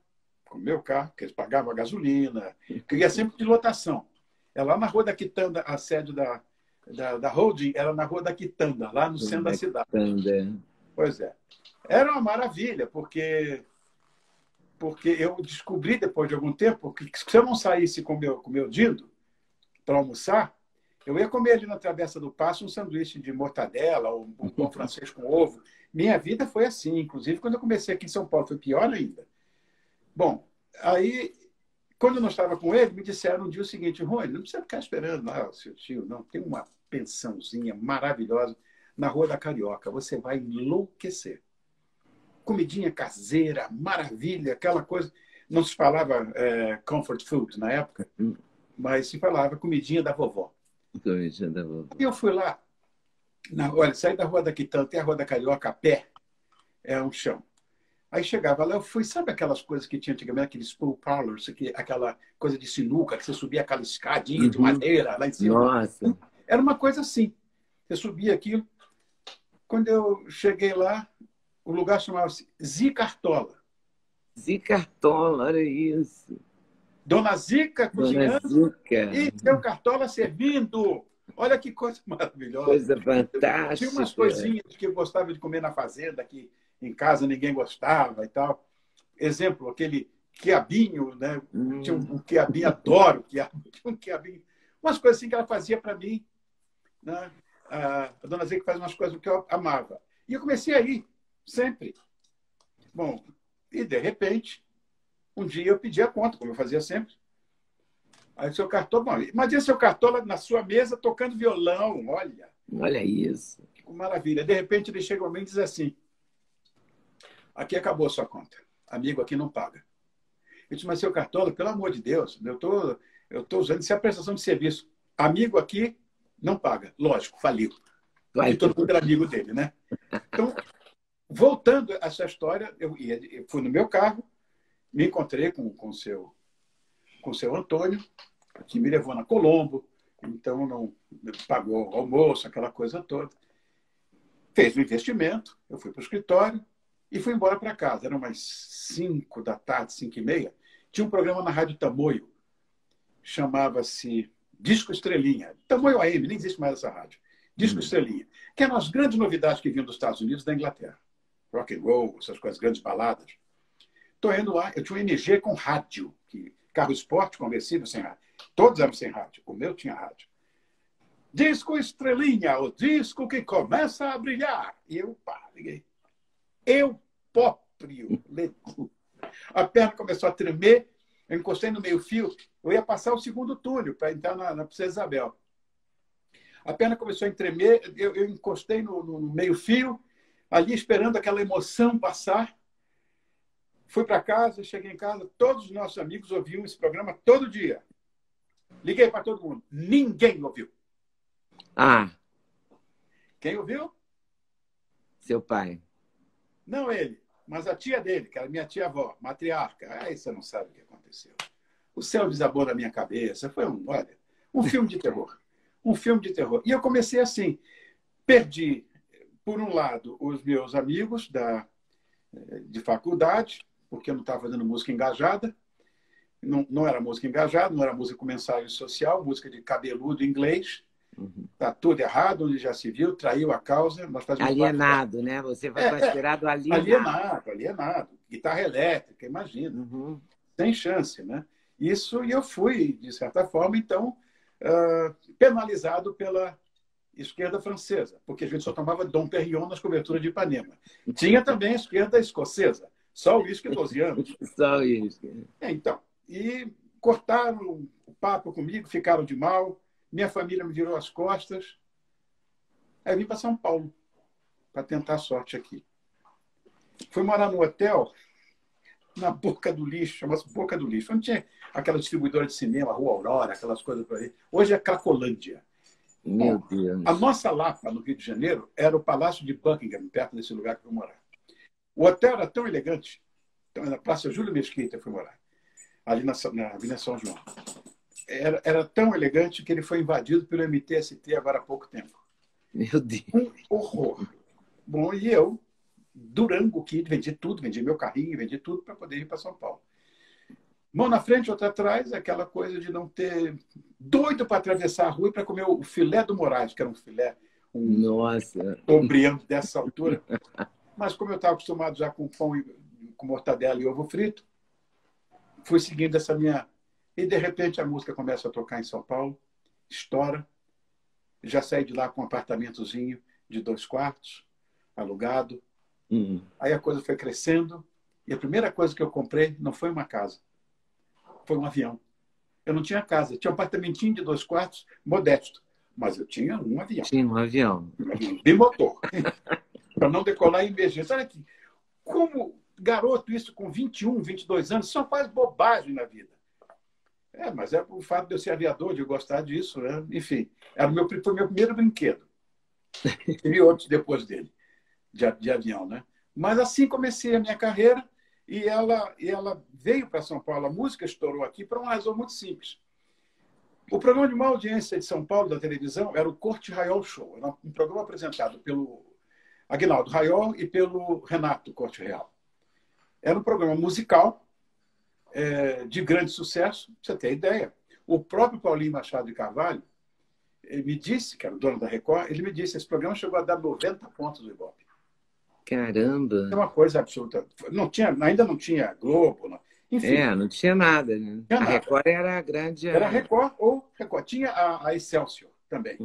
com o meu carro, que eles pagavam a gasolina, que eu ia sempre de lotação. É lá na Rua da Quitanda, a sede da holding era na Rua da Quitanda, lá no centro da cidade. Pois é. Era uma maravilha, porque porque eu descobri depois de algum tempo que se eu não saísse com o meu Dindo para almoçar, eu ia comer ali na Travessa do Paço um sanduíche de mortadela ou um pão francês com ovo. Minha vida foi assim, inclusive quando eu comecei aqui em São Paulo, foi pior ainda. Bom, aí, quando eu não estava com ele, me disseram um dia o seguinte: Rony, não precisa ficar esperando lá o seu tio, não. Tem uma pensãozinha maravilhosa na Rua da Carioca. Você vai enlouquecer. Comidinha caseira, maravilha, aquela coisa. Não se falava comfort food na época, mas se falava comidinha da vovó. Comidinha da vovó. E eu fui lá, olha, saí da Rua da Quitanda até a Rua da Carioca a pé, é um chão. Aí chegava lá, eu fui, sabe aquelas coisas que tinha antigamente, aqueles pool parlors, aquela coisa de sinuca, que você subia aquela escadinha de madeira lá em cima. Nossa! Era uma coisa assim. Você subia aquilo. Quando eu cheguei lá, o lugar chamava-se Zicartola. Zicartola, olha isso. Dona Zica cozinhando Zica. E seu Cartola servindo. Olha que coisa maravilhosa. Coisa fantástica. Tinha umas coisinhas que eu gostava de comer na fazenda, que em casa ninguém gostava e tal. Exemplo, aquele quiabinho, né? Tinha um quiabinho, adoro quiabo. Tinha um quiabinho. Umas coisas assim que ela fazia para mim. Né? A Dona Zica faz umas coisas que eu amava. E eu comecei a ir, sempre. Bom, e de repente, um dia eu pedi a conta, como eu fazia sempre. Aí o seu Cartola, bom, imagina seu Cartola na sua mesa tocando violão, olha. Olha isso. Que maravilha. De repente ele chega a mim e diz assim: aqui acabou a sua conta. Amigo aqui não paga. Eu disse: mas seu Cartola, pelo amor de Deus, eu tô usando, isso é a prestação de serviço. Amigo aqui não paga. Lógico, faliu. Porque todo mundo era amigo dele, né? Então, voltando a essa história, eu fui no meu carro, me encontrei com o seu Antônio, que me levou na Colombo, então não pagou o almoço, aquela coisa toda. Fez o investimento, eu fui para o escritório e fui embora para casa. Eram umas 5 da tarde, 5h30. Tinha um programa na Rádio Tamoio, chamava-se Disco Estrelinha. Tamoio AM, nem existe mais essa rádio. Disco Estrelinha, que eram as grandes novidades que vinham dos Estados Unidos e da Inglaterra. Rock and roll, essas coisas, grandes baladas. Estou indo lá, eu tinha um MG com rádio, carro esporte conversível sem rádio. Todos eram sem rádio. O meu tinha rádio. Disco Estrelinha, o disco que começa a brilhar. E eu, liguei. Eu próprio. A perna começou a tremer, eu encostei no meio-fio, eu ia passar o segundo túnel para entrar na Princesa Isabel. A perna começou a tremer, eu encostei no meio-fio, ali esperando aquela emoção passar. Fui para casa, cheguei em casa, todos os nossos amigos ouviam esse programa todo dia. Liguei para todo mundo. Ninguém ouviu. Ah. Quem ouviu? Seu pai. Não ele, mas a tia dele, que era minha tia-avó, matriarca. Aí você não sabe o que aconteceu. O céu desabou na minha cabeça. Foi um filme de terror. Um filme de terror. E eu comecei assim. Perdi, por um lado, os meus amigos de faculdade, porque eu não estava fazendo música engajada. Não era música engajada, não era música com mensagem social, música de cabeludo inglês. Está tudo errado, onde já se viu, traiu a causa. Nós alienado, né? Você foi considerado alienado. Alienado. Guitarra elétrica, imagina. Sem chance, né? Isso, e eu fui, de certa forma, então, penalizado pela esquerda francesa, porque a gente só tomava Dom Perignon nas coberturas de Ipanema. Tinha também a esquerda escocesa, só o uísque 12 anos. Só o uísque. Então, e cortaram o papo comigo, ficaram de mal, minha família me virou as costas. Aí eu vim para São Paulo para tentar a sorte aqui. Fui morar no hotel na Boca do Lixo, chama-se Boca do Lixo, onde tinha aquela distribuidora de cinema, Rua Aurora, aquelas coisas por aí. Hoje é Cracolândia. Meu Deus. A nossa Lapa, no Rio de Janeiro, era o Palácio de Buckingham, perto desse lugar que eu fui morar. O hotel era tão elegante, então, na Praça Júlio Mesquita eu fui morar, ali na Avenida São João. Era tão elegante que ele foi invadido pelo MTST agora há pouco tempo. Meu Deus. Um horror. Bom, e eu, Durango Kid, vendi tudo, vendi meu carrinho, vendi tudo para poder ir para São Paulo. Mão na frente, outra atrás, aquela coisa de não ter... Doido para atravessar a rua para comer o filé do Moraes, que era um filé, Nossa. Obriando dessa altura. Mas como eu estava acostumado já com pão com mortadela e ovo frito, fui seguindo essa minha... E, de repente, a música começa a tocar em São Paulo, estoura. Já saí de lá com um apartamentozinho de 2 quartos, alugado. Aí a coisa foi crescendo. E a primeira coisa que eu comprei não foi uma casa, foi um avião. Eu não tinha casa, tinha um apartamentinho de 2 quartos, modesto. Mas eu tinha um avião. Tinha um avião. Bimotor. Para não decolar em emergência. Olha aqui, como garoto, isso com 21, 22 anos, só faz bobagem na vida. Mas é o fato de eu ser aviador, de eu gostar disso, né? Enfim, foi o meu primeiro brinquedo. Tive outros depois dele, de avião, né? Mas assim comecei a minha carreira e ela veio para São Paulo. A música estourou aqui por uma razão muito simples. O programa de maior audiência de São Paulo, da televisão, era o Corte Raiol Show. Era um programa apresentado pelo Aguinaldo Raiol e pelo Renato Corte Real. Era um programa musical, de grande sucesso, pra você ter ideia. O próprio Paulinho Machado de Carvalho me disse, que era o dono da Record, ele me disse, esse programa chegou a dar 90 pontos do Ibope. Caramba! É uma coisa absoluta. Ainda não tinha Globo. Não. Enfim. Não tinha nada, né? A Record era a grande... Era Record ou Record. Tinha a Excelsior também.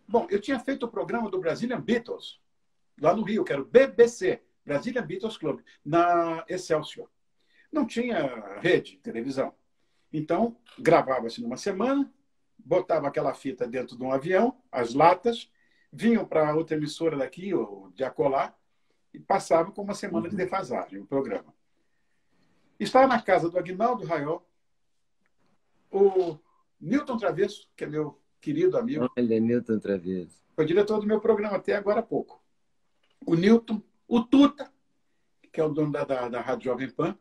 Bom, eu tinha feito o programa do Brazilian Beatles, lá no Rio, que era o BBC, Brazilian Beatles Club, na Excelsior. Não tinha rede de televisão. Então, gravava-se numa semana, botava aquela fita dentro de um avião, as latas, vinham para outra emissora daqui, ou de acolá, e passavam com uma semana de defasagem o programa. Estava na casa do Aguinaldo Raiol, o Newton Travesso, que é meu querido amigo. Olha, Newton Travesso. Foi diretor do meu programa até agora há pouco. O Newton, o Tuta, que é o dono da Rádio Jovem Pan,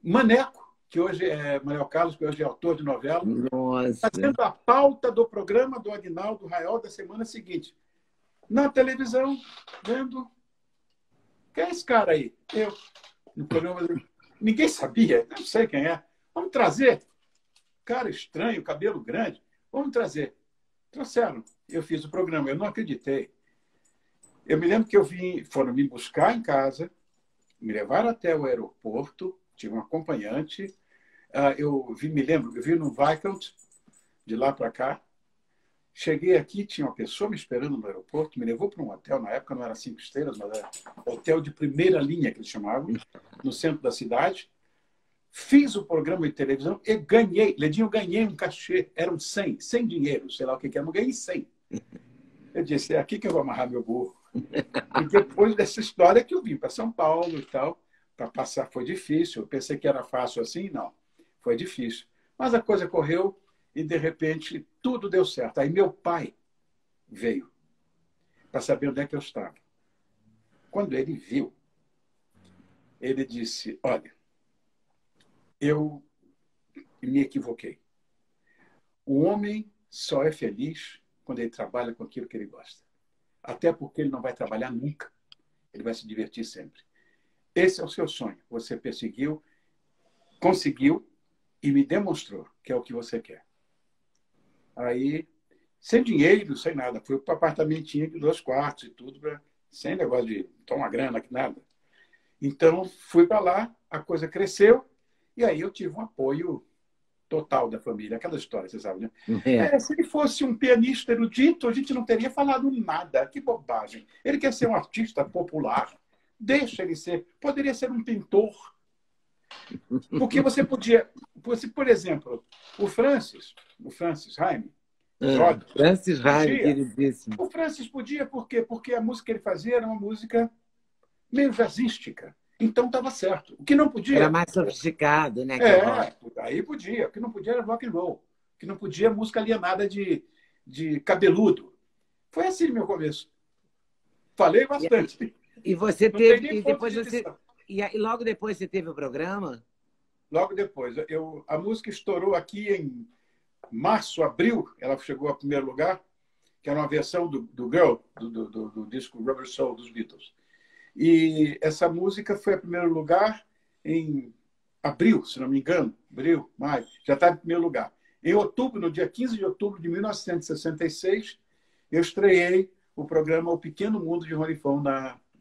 Maneco, que hoje é Manuel Carlos, que hoje é autor de novela, fazendo a pauta do programa do Aguinaldo Raiol da semana seguinte. Na televisão, vendo... Quem é esse cara aí? Eu. No programa... Ninguém sabia, não sei quem é. Vamos trazer. Cara estranho, cabelo grande. Vamos trazer. Trouxeram. Eu fiz o programa. Eu não acreditei. Eu me lembro que foram me buscar em casa, me levaram até o aeroporto, tive um acompanhante. Eu vi no Viscount, de lá para cá. Cheguei aqui, tinha uma pessoa me esperando no aeroporto, me levou para um hotel, na época não era 5 estrelas, mas era hotel de primeira linha, que eles chamavam, no centro da cidade. Fiz o programa de televisão e ganhei. Ledinho, eu ganhei um cachê. Eram 100 dinheiro, sei lá o que era, mas ganhei 100. Eu disse, é aqui que eu vou amarrar meu burro. E depois dessa história que eu vim para São Paulo e tal, para passar foi difícil. Eu pensei que era fácil assim, não. Foi difícil. Mas a coisa correu e, de repente, tudo deu certo. Aí meu pai veio para saber onde é que eu estava. Quando ele viu, ele disse, olha, eu me equivoquei. O homem só é feliz quando ele trabalha com aquilo que ele gosta. Até porque ele não vai trabalhar nunca. Ele vai se divertir sempre. Esse é o seu sonho. Você perseguiu, conseguiu e me demonstrou que é o que você quer. Aí, sem dinheiro, sem nada. Fui para o apartamentinho de 2 quartos e tudo, sem negócio de tomar grana, que nada. Então, fui para lá, a coisa cresceu e aí eu tive um apoio total da família. Aquela história, você sabe, né? Se ele fosse um pianista erudito, a gente não teria falado nada. Que bobagem. Ele quer ser um artista popular. Deixa ele ser. Poderia ser um pintor. Porque você podia... por exemplo, o Francis Haime. Francis Haime, queridíssimo. O Francis podia, por quê? Porque a música que ele fazia era uma música meio jazzística. Então estava certo. O que não podia... Era mais sofisticado, né? Aí podia. O que não podia era rock and roll. O que não podia música alienada de cabeludo. Foi assim no meu começo. Falei bastante. E você teve... E depois e logo depois você teve o programa? Logo depois. A música estourou aqui em março, abril. Ela chegou a primeiro lugar, que era uma versão do Girl, do disco Rubber Soul dos Beatles. E essa música foi a primeiro lugar em abril, se não me engano. Abril, maio. Já estava em primeiro lugar. Em outubro, no dia 15 de outubro de 1966, eu estreiei o programa O Pequeno Mundo de Rony Fon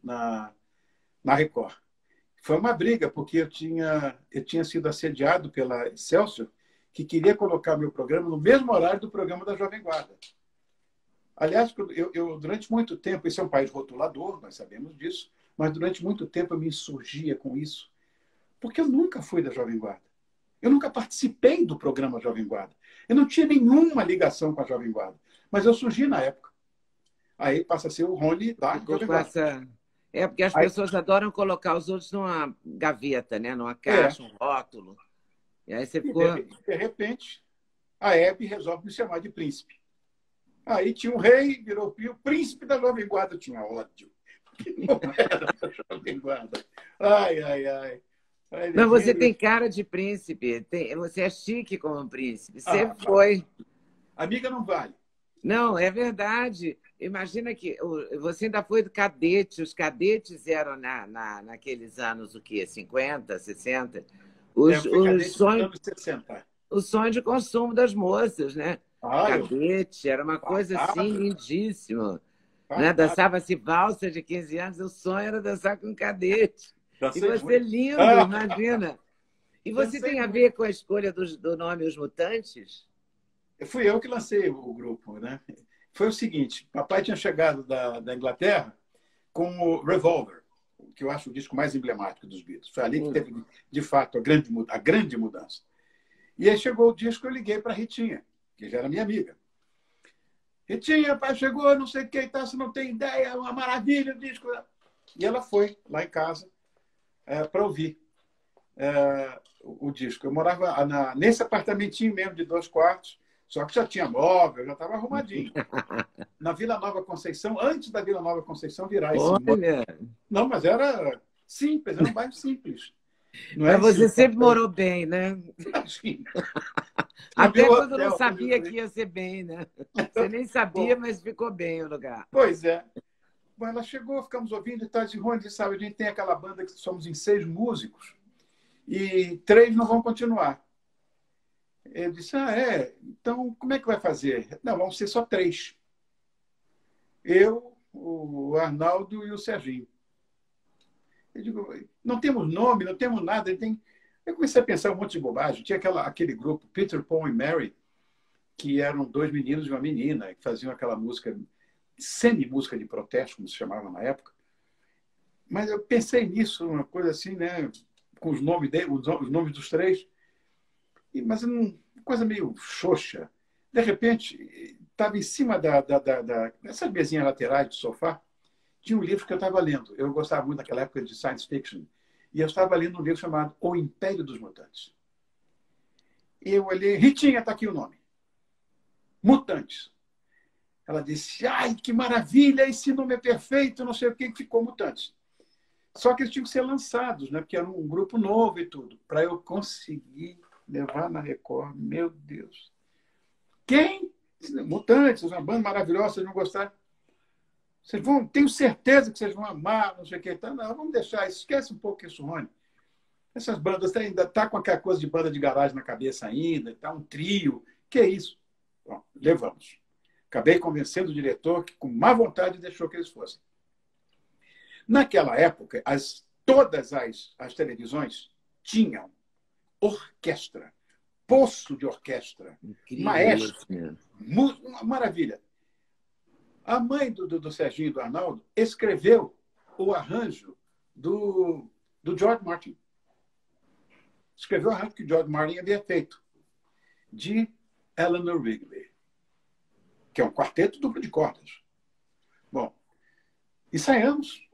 na Record. Foi uma briga, porque eu tinha sido assediado pela Excelsior, que queria colocar meu programa no mesmo horário do programa da Jovem Guarda. Aliás, durante muito tempo, esse é um país rotulador, nós sabemos disso, mas durante muito tempo eu me insurgia com isso, porque eu nunca fui da Jovem Guarda. Eu nunca participei do programa Jovem Guarda. Eu não tinha nenhuma ligação com a Jovem Guarda, mas eu surgi na época. Aí passa a ser o Rony da Jovem Guarda. É, porque as Aí, pessoas adoram colocar os outros numa gaveta, né? Numa é, caixa, um rótulo. E aí você e ficou... de repente, a Hebe resolve me chamar de príncipe. Aí tinha um rei, virou o príncipe da Jovem Guarda. Eu tinha ódio. Não era da Jovem Guarda. Ai, ai, ai. Aí, Não, você tem cara de príncipe. Você é chique como príncipe. Sempre foi. Amiga não vale. Não, é verdade. Imagina que você ainda foi do cadete. Os cadetes eram naqueles anos, o quê? 50, 60? Eu fui cadete nos anos 60. O sonho de consumo das moças, né? Eu Cadete, era uma coisa assim lindíssima. Né? fantástica. Dançava-se valsa de 15 anos, o sonho era dançar com cadete. Dancei E você muito. lindo, imagina. E você Dancei tem a muito. ver com a escolha do nome Os Mutantes? Fui eu que lancei o grupo, né? Foi o seguinte, papai tinha chegado da Inglaterra com o Revolver, que eu acho o disco mais emblemático dos Beatles. Foi ali que teve, de fato, a grande mudança. E aí chegou o disco, eu liguei para a Ritinha, que já era minha amiga. Ritinha, pai, chegou, não sei o que, tá, você não tem ideia, é uma maravilha o disco. E ela foi lá em casa para ouvir o disco. Eu morava nesse apartamentinho mesmo, de 2 quartos, só que já tinha móvel, já estava arrumadinho. Na Vila Nova Conceição, antes da Vila Nova Conceição virar esse móvel. Olha, Não, mas era simples, era um bairro simples. Não mas é você esse sempre morou bem, né? assim. Até Meu quando não hotel, sabia que ia ser bem, né? Você nem sabia, Bom, mas ficou bem o lugar. pois é. Bom, ela chegou, ficamos ouvindo e tal, de Rony, sabe, a gente tem aquela banda que somos em 6 músicos e 3 não vão continuar. Eu disse, então como é que vai fazer? Não, vão ser só 3. Eu, o Arnaldo e o Serginho. Eu digo, não temos nome, não temos nada. Eu comecei a pensar um monte de bobagem. Tinha aquele grupo, Peter, Paul e Mary, que eram 2 meninos e uma menina, que faziam aquela música, semi-música de protesto, como se chamava na época. Mas eu pensei nisso, uma coisa assim, né? Com os nomes dos 3. Mas uma coisa meio xoxa. De repente, estava em cima dessas mesinhas laterais do sofá, tinha um livro que eu estava lendo. Eu gostava muito naquela época de science fiction. E eu estava lendo um livro chamado O Império dos Mutantes. E eu olhei, Ritinha, está aqui o nome. Mutantes. Ela disse, ai, que maravilha, esse nome é perfeito, não sei o que ficou Mutantes. Só que eles tinham que ser lançados, né? Porque era um grupo novo e tudo. Para eu conseguir levar na Record, meu Deus. Quem? Mutantes, uma banda maravilhosa, vocês vão gostar. Tenho certeza que vocês vão amar, não sei o que. Tá, não, vamos deixar, esquece um pouco isso, Rony. Essas bandas ainda tá com aquela coisa de banda de garagem na cabeça ainda, tá um trio. Que é isso? Bom, levamos. Acabei convencendo o diretor que, com má vontade, deixou que eles fossem. Naquela época, todas as televisões tinham orquestra, poço de orquestra, Incrível maestro, isso, né? uma maravilha. A mãe do Serginho e do Arnaldo escreveu o arranjo do George Martin. Escreveu o arranjo que o George Martin havia feito, de Eleanor Rigby, que é um quarteto duplo de cordas. Bom, ensaiamos.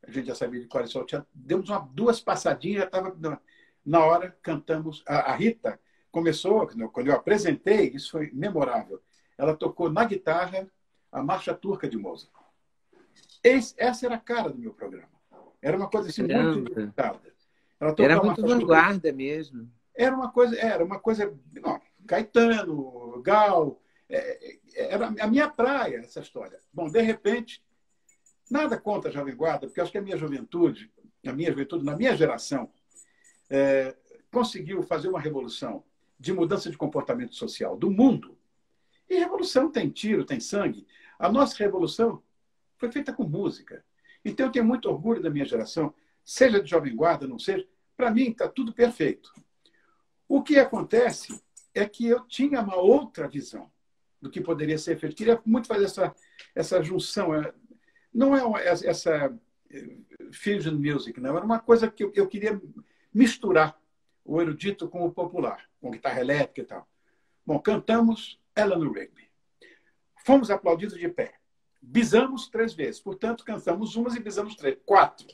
A gente já sabia de cor e salteado. Demos 2 passadinhas, já estava na hora, cantamos. A Rita começou, quando eu apresentei, isso foi memorável. Ela tocou na guitarra a Marcha Turca de Mozart. Essa era a cara do meu programa. Era uma coisa assim, muito dificultada. Era muito vanguarda mesmo. Era uma coisa. Não, Caetano, Gal. Era a minha praia, essa história. Bom, de repente, nada contra a Jovem Guarda, porque acho que a minha juventude, na minha geração, conseguiu fazer uma revolução de mudança de comportamento social do mundo. E revolução tem tiro, tem sangue. A nossa revolução foi feita com música. Então, eu tenho muito orgulho da minha geração seja de Jovem Guarda, não seja, para mim está tudo perfeito. O que acontece é que eu tinha uma outra visão do que poderia ser feito. Queria muito fazer essa junção. Não é essa fusion music, não. Era uma coisa que eu queria misturar o erudito com o popular, com guitarra elétrica e tal. Bom, cantamos Eleanor Rigby. Fomos aplaudidos de pé. Bisamos 3 vezes. Portanto, cantamos umas e bisamos 3. 4.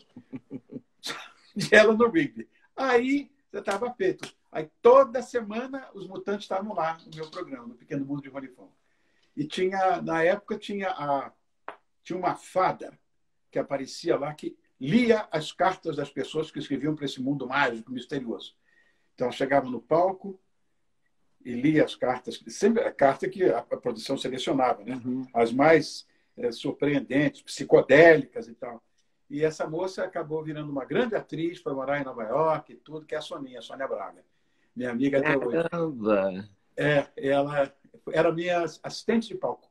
De Eleanor Rigby. Aí, já estava feito. Aí, toda semana, os Mutantes estavam lá no meu programa, no Pequeno Mundo de Rony Fon. E na época, tinha uma fada que aparecia lá, que lia as cartas das pessoas que escreviam para esse mundo mágico, misterioso. Então, chegava no palco e lia as cartas, sempre a carta que a produção selecionava, né? As mais surpreendentes, psicodélicas e tal. E essa moça acabou virando uma grande atriz, foi morar em Nova York e tudo, que é a Sônia Braga, minha amiga até hoje. Caramba! Ela era minha assistente de palco.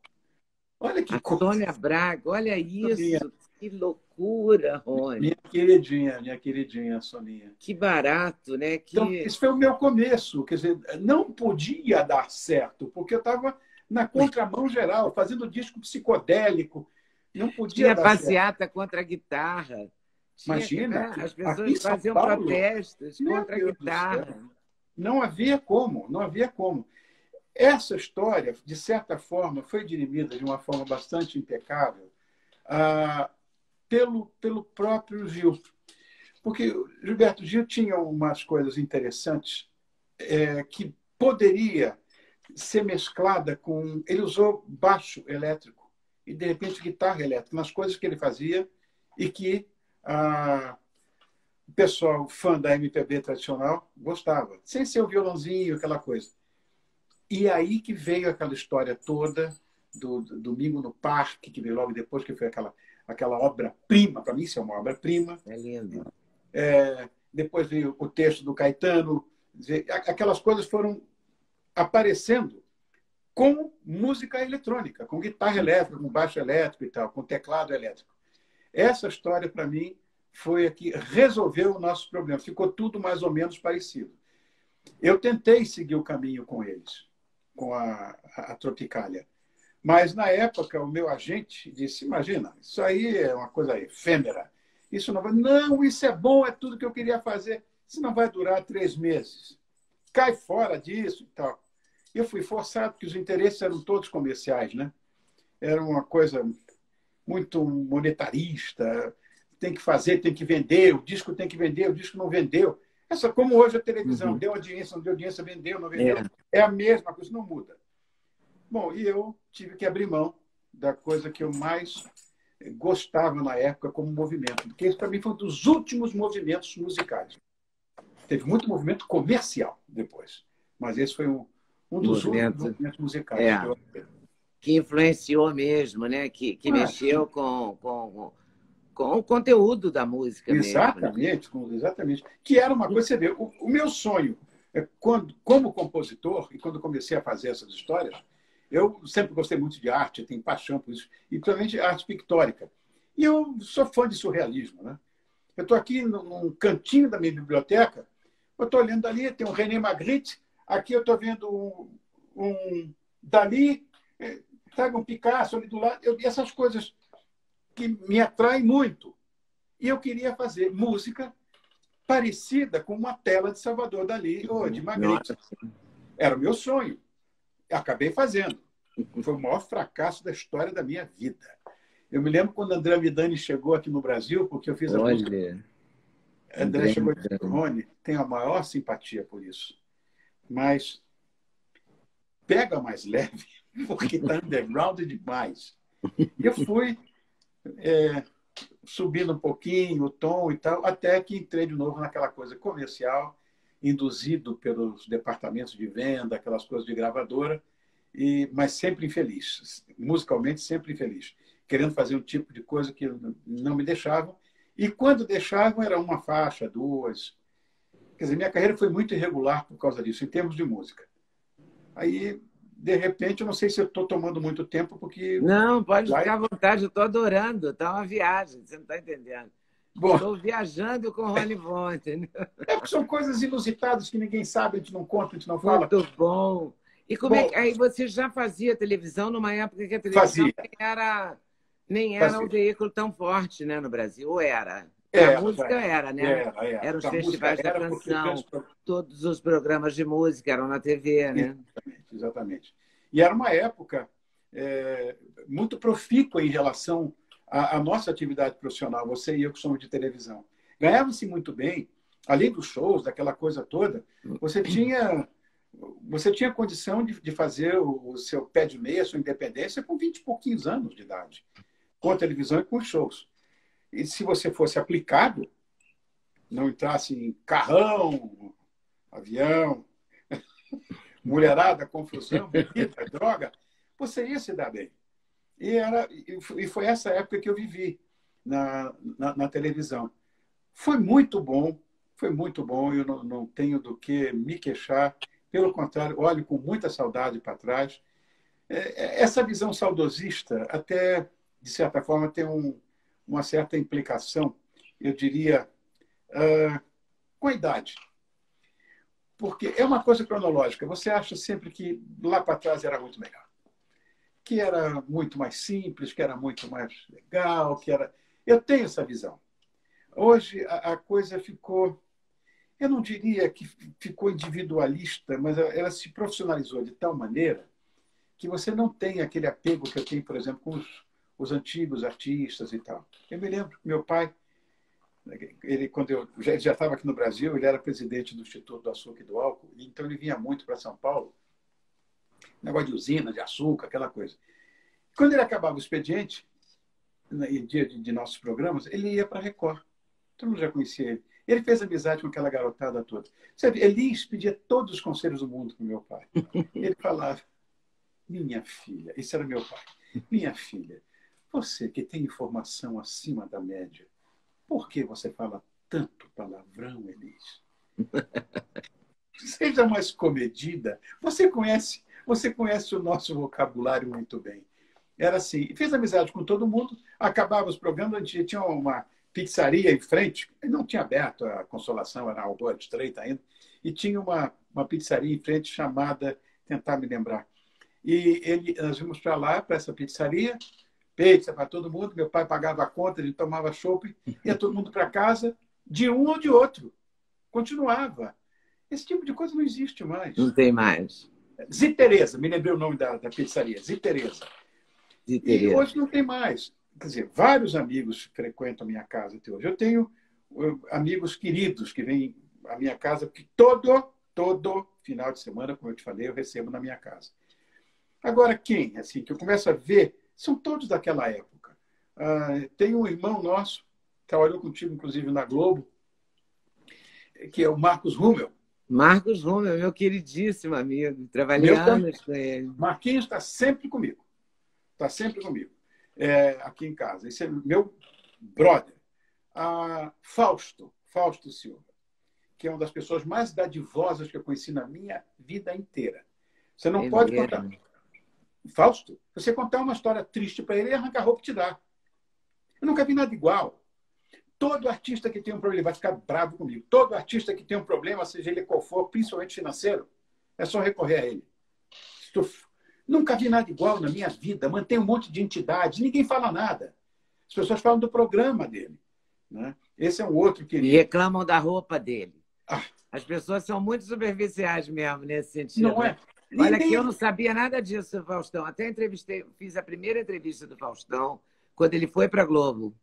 Olha que coisa. Sônia Braga, olha isso, que loucura, Rony. Minha queridinha Soninha. Que barato, né? Então, esse foi o meu começo. Quer dizer, não podia dar certo, porque eu estava na contramão geral, fazendo disco psicodélico. Não podia dar certo. Tinha passeata contra a guitarra. Imagina, as pessoas faziam protestos contra a guitarra. Não havia como, não havia como. Essa história, de certa forma, foi dirimida de uma forma bastante impecável pelo próprio Gil. Porque o Gilberto Gil tinha umas coisas interessantes que poderia ser mesclada com... Ele usou baixo elétrico e, de repente, guitarra elétrica nas coisas que ele fazia e que o pessoal fã da MPB tradicional gostava, sem ser o violãozinho, aquela coisa. E aí que veio aquela história toda do Domingo no Parque, que veio logo depois, que foi aquela obra-prima. Para mim, isso é uma obra-prima. É lindo. Depois veio o texto do Caetano. Aquelas coisas foram aparecendo com música eletrônica, com guitarra elétrica, com baixo elétrico e tal, com teclado elétrico. Essa história, para mim, foi a que resolveu o nosso problema. Ficou tudo mais ou menos parecido. Eu tentei seguir o caminho com eles, com a Tropicália. Mas, na época, o meu agente disse, imagina, isso aí é uma coisa efêmera. Isso não vai... Não, isso é bom, é tudo que eu queria fazer. Isso não vai durar 3 meses. Cai fora disso e tal. Eu fui forçado, porque os interesses eram todos comerciais, né? Era uma coisa muito monetarista. Tem que fazer, tem que vender, o disco tem que vender, o disco não vendeu. Como hoje a televisão, deu audiência, não deu audiência, vendeu, não vendeu. É a mesma coisa, não muda. Bom, e eu tive que abrir mão da coisa que eu mais gostava na época como movimento, porque esse, para mim, foi um dos últimos movimentos musicais. Teve muito movimento comercial depois, mas esse foi um dos últimos movimentos musicais. Que influenciou mesmo, né? Que mexeu com o conteúdo da música exatamente, mesmo. Exatamente. Que era uma coisa, você vê, o meu sonho, como compositor, e quando comecei a fazer essas histórias, eu sempre gostei muito de arte, tenho paixão por isso, e principalmente arte pictórica. E eu sou fã de surrealismo, né? Eu estou aqui num cantinho da minha biblioteca, eu estou olhando ali, tem um René Magritte, aqui eu estou vendo um Dali, um Picasso ali do lado, essas coisas que me atraem muito. E eu queria fazer música parecida com uma tela de Salvador Dali ou de Magritte. Era o meu sonho. Acabei fazendo. Foi o maior fracasso da história da minha vida. Eu me lembro quando André Midani chegou aqui no Brasil, porque eu fiz a música. André chegou aqui no Rony, tenho a maior simpatia por isso. Mas pega mais leve, porque está underground demais. E eu fui subindo um pouquinho o tom e tal, até que entrei de novo naquela coisa comercial, induzido pelos departamentos de venda, aquelas coisas de gravadora, mas sempre infeliz, musicalmente sempre infeliz, querendo fazer um tipo de coisa que não me deixavam, e quando deixavam era uma faixa, 2. Quer dizer, minha carreira foi muito irregular por causa disso, em termos de música. Aí, de repente, eu não sei se eu estou tomando muito tempo, porque... Não, pode ficar à vontade, eu estou adorando, está uma viagem, você não está entendendo. Bom, Estou viajando com o Rony Von, entendeu? porque são coisas inusitadas que ninguém sabe, a gente não conta, a gente não fala. Muito bom. E como é Bom, que aí você já fazia televisão numa época que a televisão fazia, nem era um fazia. veículo tão forte, né, no Brasil? Ou era? Para a Já música era. era, né? Era. Eram os Para a música festivais da era porque os grandes canção, todos os programas de música eram na TV, né? Exatamente, exatamente. E era uma época muito profícua em relação à nossa atividade profissional, você e eu que somos de televisão. Ganhava-se muito bem, além dos shows, daquela coisa toda, você tinha condição de fazer o seu pé de meia, a sua independência, com 20 e pouquinhos anos de idade, com a televisão e com os shows. E se você fosse aplicado, não entrasse em carrão, avião, mulherada, confusão, bebida, droga, você ia se dar bem. E foi essa época que eu vivi na televisão. Foi muito bom, eu não tenho do que me queixar. Pelo contrário, olho com muita saudade para trás. Essa visão saudosista, até, de certa forma, tem uma certa implicação, eu diria, com a idade. Porque é uma coisa cronológica. Você acha sempre que lá para trás era muito melhor. Que era muito mais simples, que era muito mais legal, que era... Eu tenho essa visão. Hoje a coisa ficou... Eu não diria que ficou individualista, mas ela se profissionalizou de tal maneira que você não tem aquele apego que eu tenho, por exemplo, com os antigos artistas e tal. Eu me lembro que meu pai, quando eu já estava aqui no Brasil, ele era presidente do Instituto do Açúcar e do Álcool, então ele vinha muito para São Paulo, negócio de usina, de açúcar, aquela coisa. Quando ele acabava o expediente, em dia de nossos programas, ele ia para a Record. Todo mundo já conhecia ele. Ele fez amizade com aquela garotada toda. Sabe, Elis pedia todos os conselhos do mundo para o meu pai. Ele falava, minha filha, esse era meu pai, minha filha, você que tem informação acima da média, por que você fala tanto palavrão, Elis? Seja mais comedida. Você conhece o nosso vocabulário muito bem. Era assim. Fez amizade com todo mundo, acabava os programas, a gente tinha uma pizzaria em frente, não tinha aberto a Consolação, era uma rua estreita ainda, e tinha uma pizzaria em frente chamada, tentar me lembrar. E nós íamos para lá, para essa pizzaria, pizza para todo mundo, meu pai pagava a conta, ele tomava chopp, ia todo mundo para casa, de um ou de outro. Continuava. Esse tipo de coisa não existe mais. Não tem mais. Zitereza, me lembrei o nome da pizzaria, Zitereza. E hoje não tem mais. Quer dizer, vários amigos frequentam a minha casa até hoje. Eu tenho amigos queridos que vêm à minha casa, porque todo final de semana, como eu te falei, eu recebo na minha casa. Agora, quem, assim, que eu começo a ver, são todos daquela época. Tem um irmão nosso, trabalhou contigo, inclusive, na Globo, que é o Marcos Rummel. Marcos Rummel, meu queridíssimo amigo. Trabalhei anos com ele. Marquinhos está sempre comigo. Está sempre comigo. Aqui em casa. Esse é meu brother. Fausto Silva, que é uma das pessoas mais dadivosas que eu conheci na minha vida inteira. Você não pode contar. Fausto, se você contar uma história triste para ele, ele arranca a roupa e te dá. Eu nunca vi nada igual. Todo artista que tem um problema, ele vai ficar bravo comigo. Todo artista que tem um problema, seja ele qual for, principalmente financeiro, é só recorrer a ele. Nunca vi nada igual na minha vida. Mantém um monte de entidade, ninguém fala nada. As pessoas falam do programa dele. Né? Esse é um outro querido. E reclamam da roupa dele. As pessoas são muito superficiais mesmo nesse sentido. Não é? Olha, que eu não sabia nada disso, Faustão. Até fiz a primeira entrevista do Faustão quando ele foi para a Globo.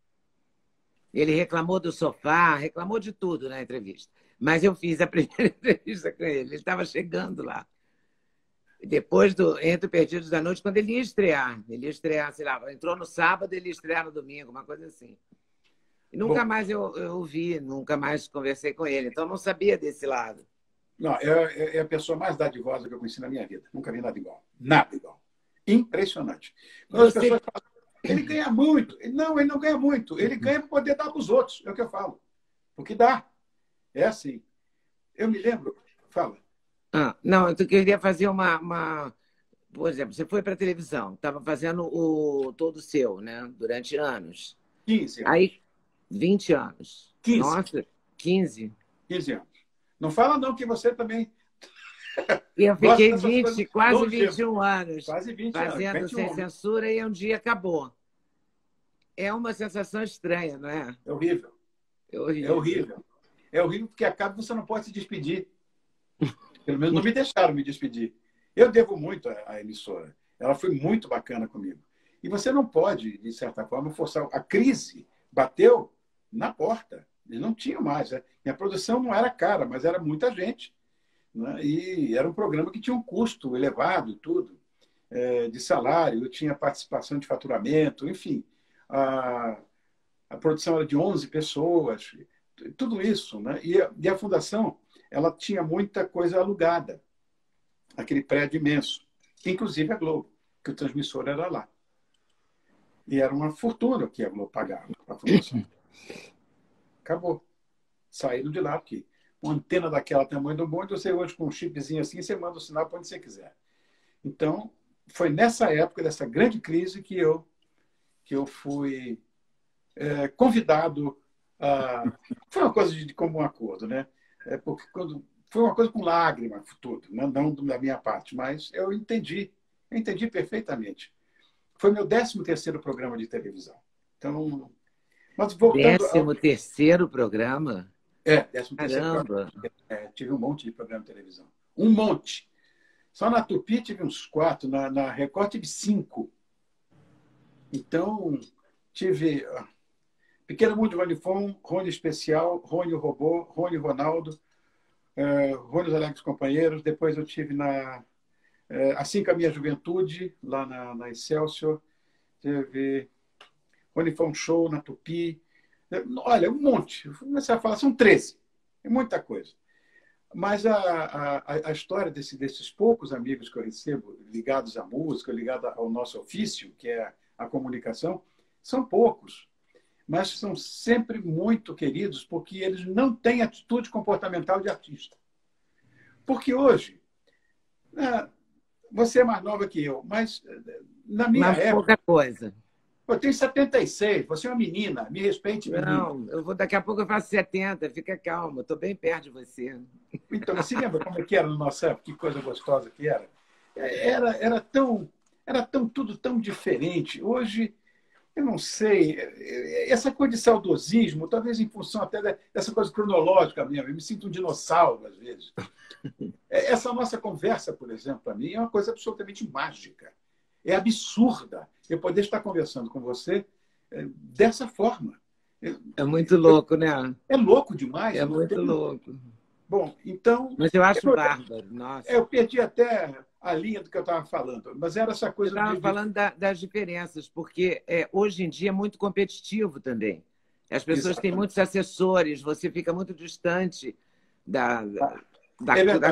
Ele reclamou do sofá, reclamou de tudo na entrevista. Mas eu fiz a primeira entrevista com ele. Ele estava chegando lá. Depois Entre Perdidos da Noite, quando ele ia estrear. Ele ia estrear, sei lá, entrou no sábado, ele ia estrear no domingo, uma coisa assim. E nunca mais eu vi, nunca mais conversei com ele. Então, eu não sabia desse lado. Não, é a pessoa mais dadivosa que eu conheci na minha vida. Nunca vi nada igual. Nada igual. Impressionante. Quando as pessoas falam, ele ganha muito. Não, ele não ganha muito. Ele ganha para poder dar para os outros. É o que eu falo. Porque dá. É assim. Eu me lembro... Fala. Não, eu queria fazer uma... Por exemplo, você foi para a televisão. Estava fazendo o Todo Seu, né? Durante anos. 15 anos. Aí, 20 anos. 15. Nossa, 15. 15 anos. Não fala não que você também E eu gosta fiquei dessas coisas 20, quase longevas. 21 anos Quase 20 anos. fazendo 21 sem anos. censura e um dia acabou. É uma sensação estranha, não é? É horrível. É É horrível. horrível. É horrível porque acaba e você não pode se despedir. Pelo menos não me deixaram me despedir. Eu devo muito à emissora. Ela foi muito bacana comigo. E você não pode, de certa forma, forçar. A crise bateu na porta. Eles não tinham mais. Minha produção não era cara, mas era muita gente. Né? E era um programa que tinha um custo elevado e tudo, de salário, eu tinha participação de faturamento, enfim. A produção era de 11 pessoas, tudo isso. Né? E a fundação ela tinha muita coisa alugada, aquele prédio imenso, inclusive a Globo, que o transmissor era lá. E era uma fortuna que a Globo pagava para a fundação. Acabou. Saíram de lá, porque uma antena daquela tamanho do bonde, você hoje com um chipzinho assim, você manda o sinal para onde você quiser. Então, foi nessa época, dessa grande crise, que eu fui convidado a... Foi uma coisa de comum acordo, né? Porque foi uma coisa com lágrima, tudo, né? Não da minha parte, mas eu entendi perfeitamente. Foi meu 13º programa de televisão. Então, mas voltando... 13º programa? 13º Caramba! programa. Tive um monte de programa de televisão. Um monte. Só na Tupi tive uns 4, na Record tive 5. Então, tive Pequeno Mundo de Rony Fon, Rony Especial, Rony o Robô, Rony Ronaldo, Rony os Alegres Companheiros. Depois eu tive Assim que a Minha Juventude, lá na Excelsior. Teve Rony Fon Show na Tupi. Olha, um monte. Vou começar a falar, são 13. É muita coisa. Mas a história desses poucos amigos que eu recebo, ligados à música, ligados ao nosso ofício, que é a comunicação, são poucos. Mas são sempre muito queridos, porque eles não têm atitude comportamental de artista. Porque hoje, você é mais nova que eu, mas na minha época... pouca coisa. Eu tenho 76, você é uma menina, me respeite, menina. Não, daqui a pouco eu faço 70, fica calma, estou bem perto de você. Então, você lembra como é que era no nosso época? Que coisa gostosa que era? Era tudo tão diferente. Hoje, eu não sei, essa coisa de saudosismo, talvez em função até dessa coisa cronológica mesmo, eu me sinto um dinossauro às vezes. Essa nossa conversa, por exemplo, para mim, é uma coisa absolutamente mágica. É absurda eu poder estar conversando com você dessa forma. É muito louco, né? É louco demais. É muito louco. Bom, então... Mas eu acho bárbaro, nossa. Eu perdi até a linha do que eu estava falando, mas era essa coisa... Eu estava falando das diferenças, porque hoje em dia é muito competitivo também. As pessoas têm muitos assessores, você fica muito distante da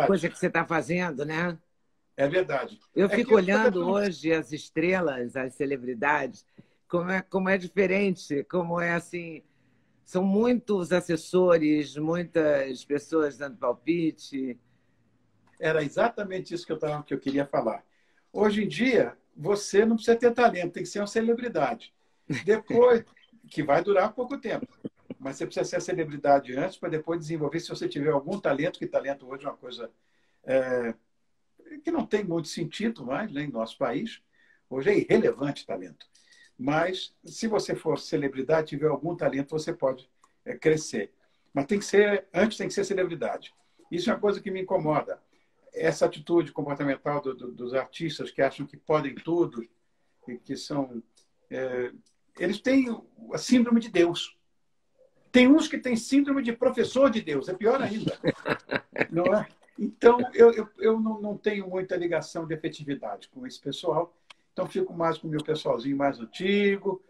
coisa que você está fazendo, né? É verdade. Eu fico olhando hoje as estrelas, as celebridades, como é diferente, como é assim... São muitos assessores, muitas pessoas dando palpite. Era exatamente isso que eu queria falar. Hoje em dia, você não precisa ter talento, tem que ser uma celebridade. Depois, que vai durar pouco tempo. Mas você precisa ser a celebridade antes para depois desenvolver, se você tiver algum talento, que talento hoje é uma coisa que não tem muito sentido mais, né, em nosso país. Hoje é irrelevante talento. Mas, se você for celebridade, tiver algum talento, você pode crescer. Mas antes tem que ser celebridade. Isso é uma coisa que me incomoda. Essa atitude comportamental dos artistas que acham que podem tudo, e que são... eles têm a síndrome de Deus. Tem uns que têm síndrome de professor de Deus. É pior ainda. Não é? Então, eu não tenho muita ligação de afetividade com esse pessoal. Então, fico mais com o meu pessoalzinho mais antigo,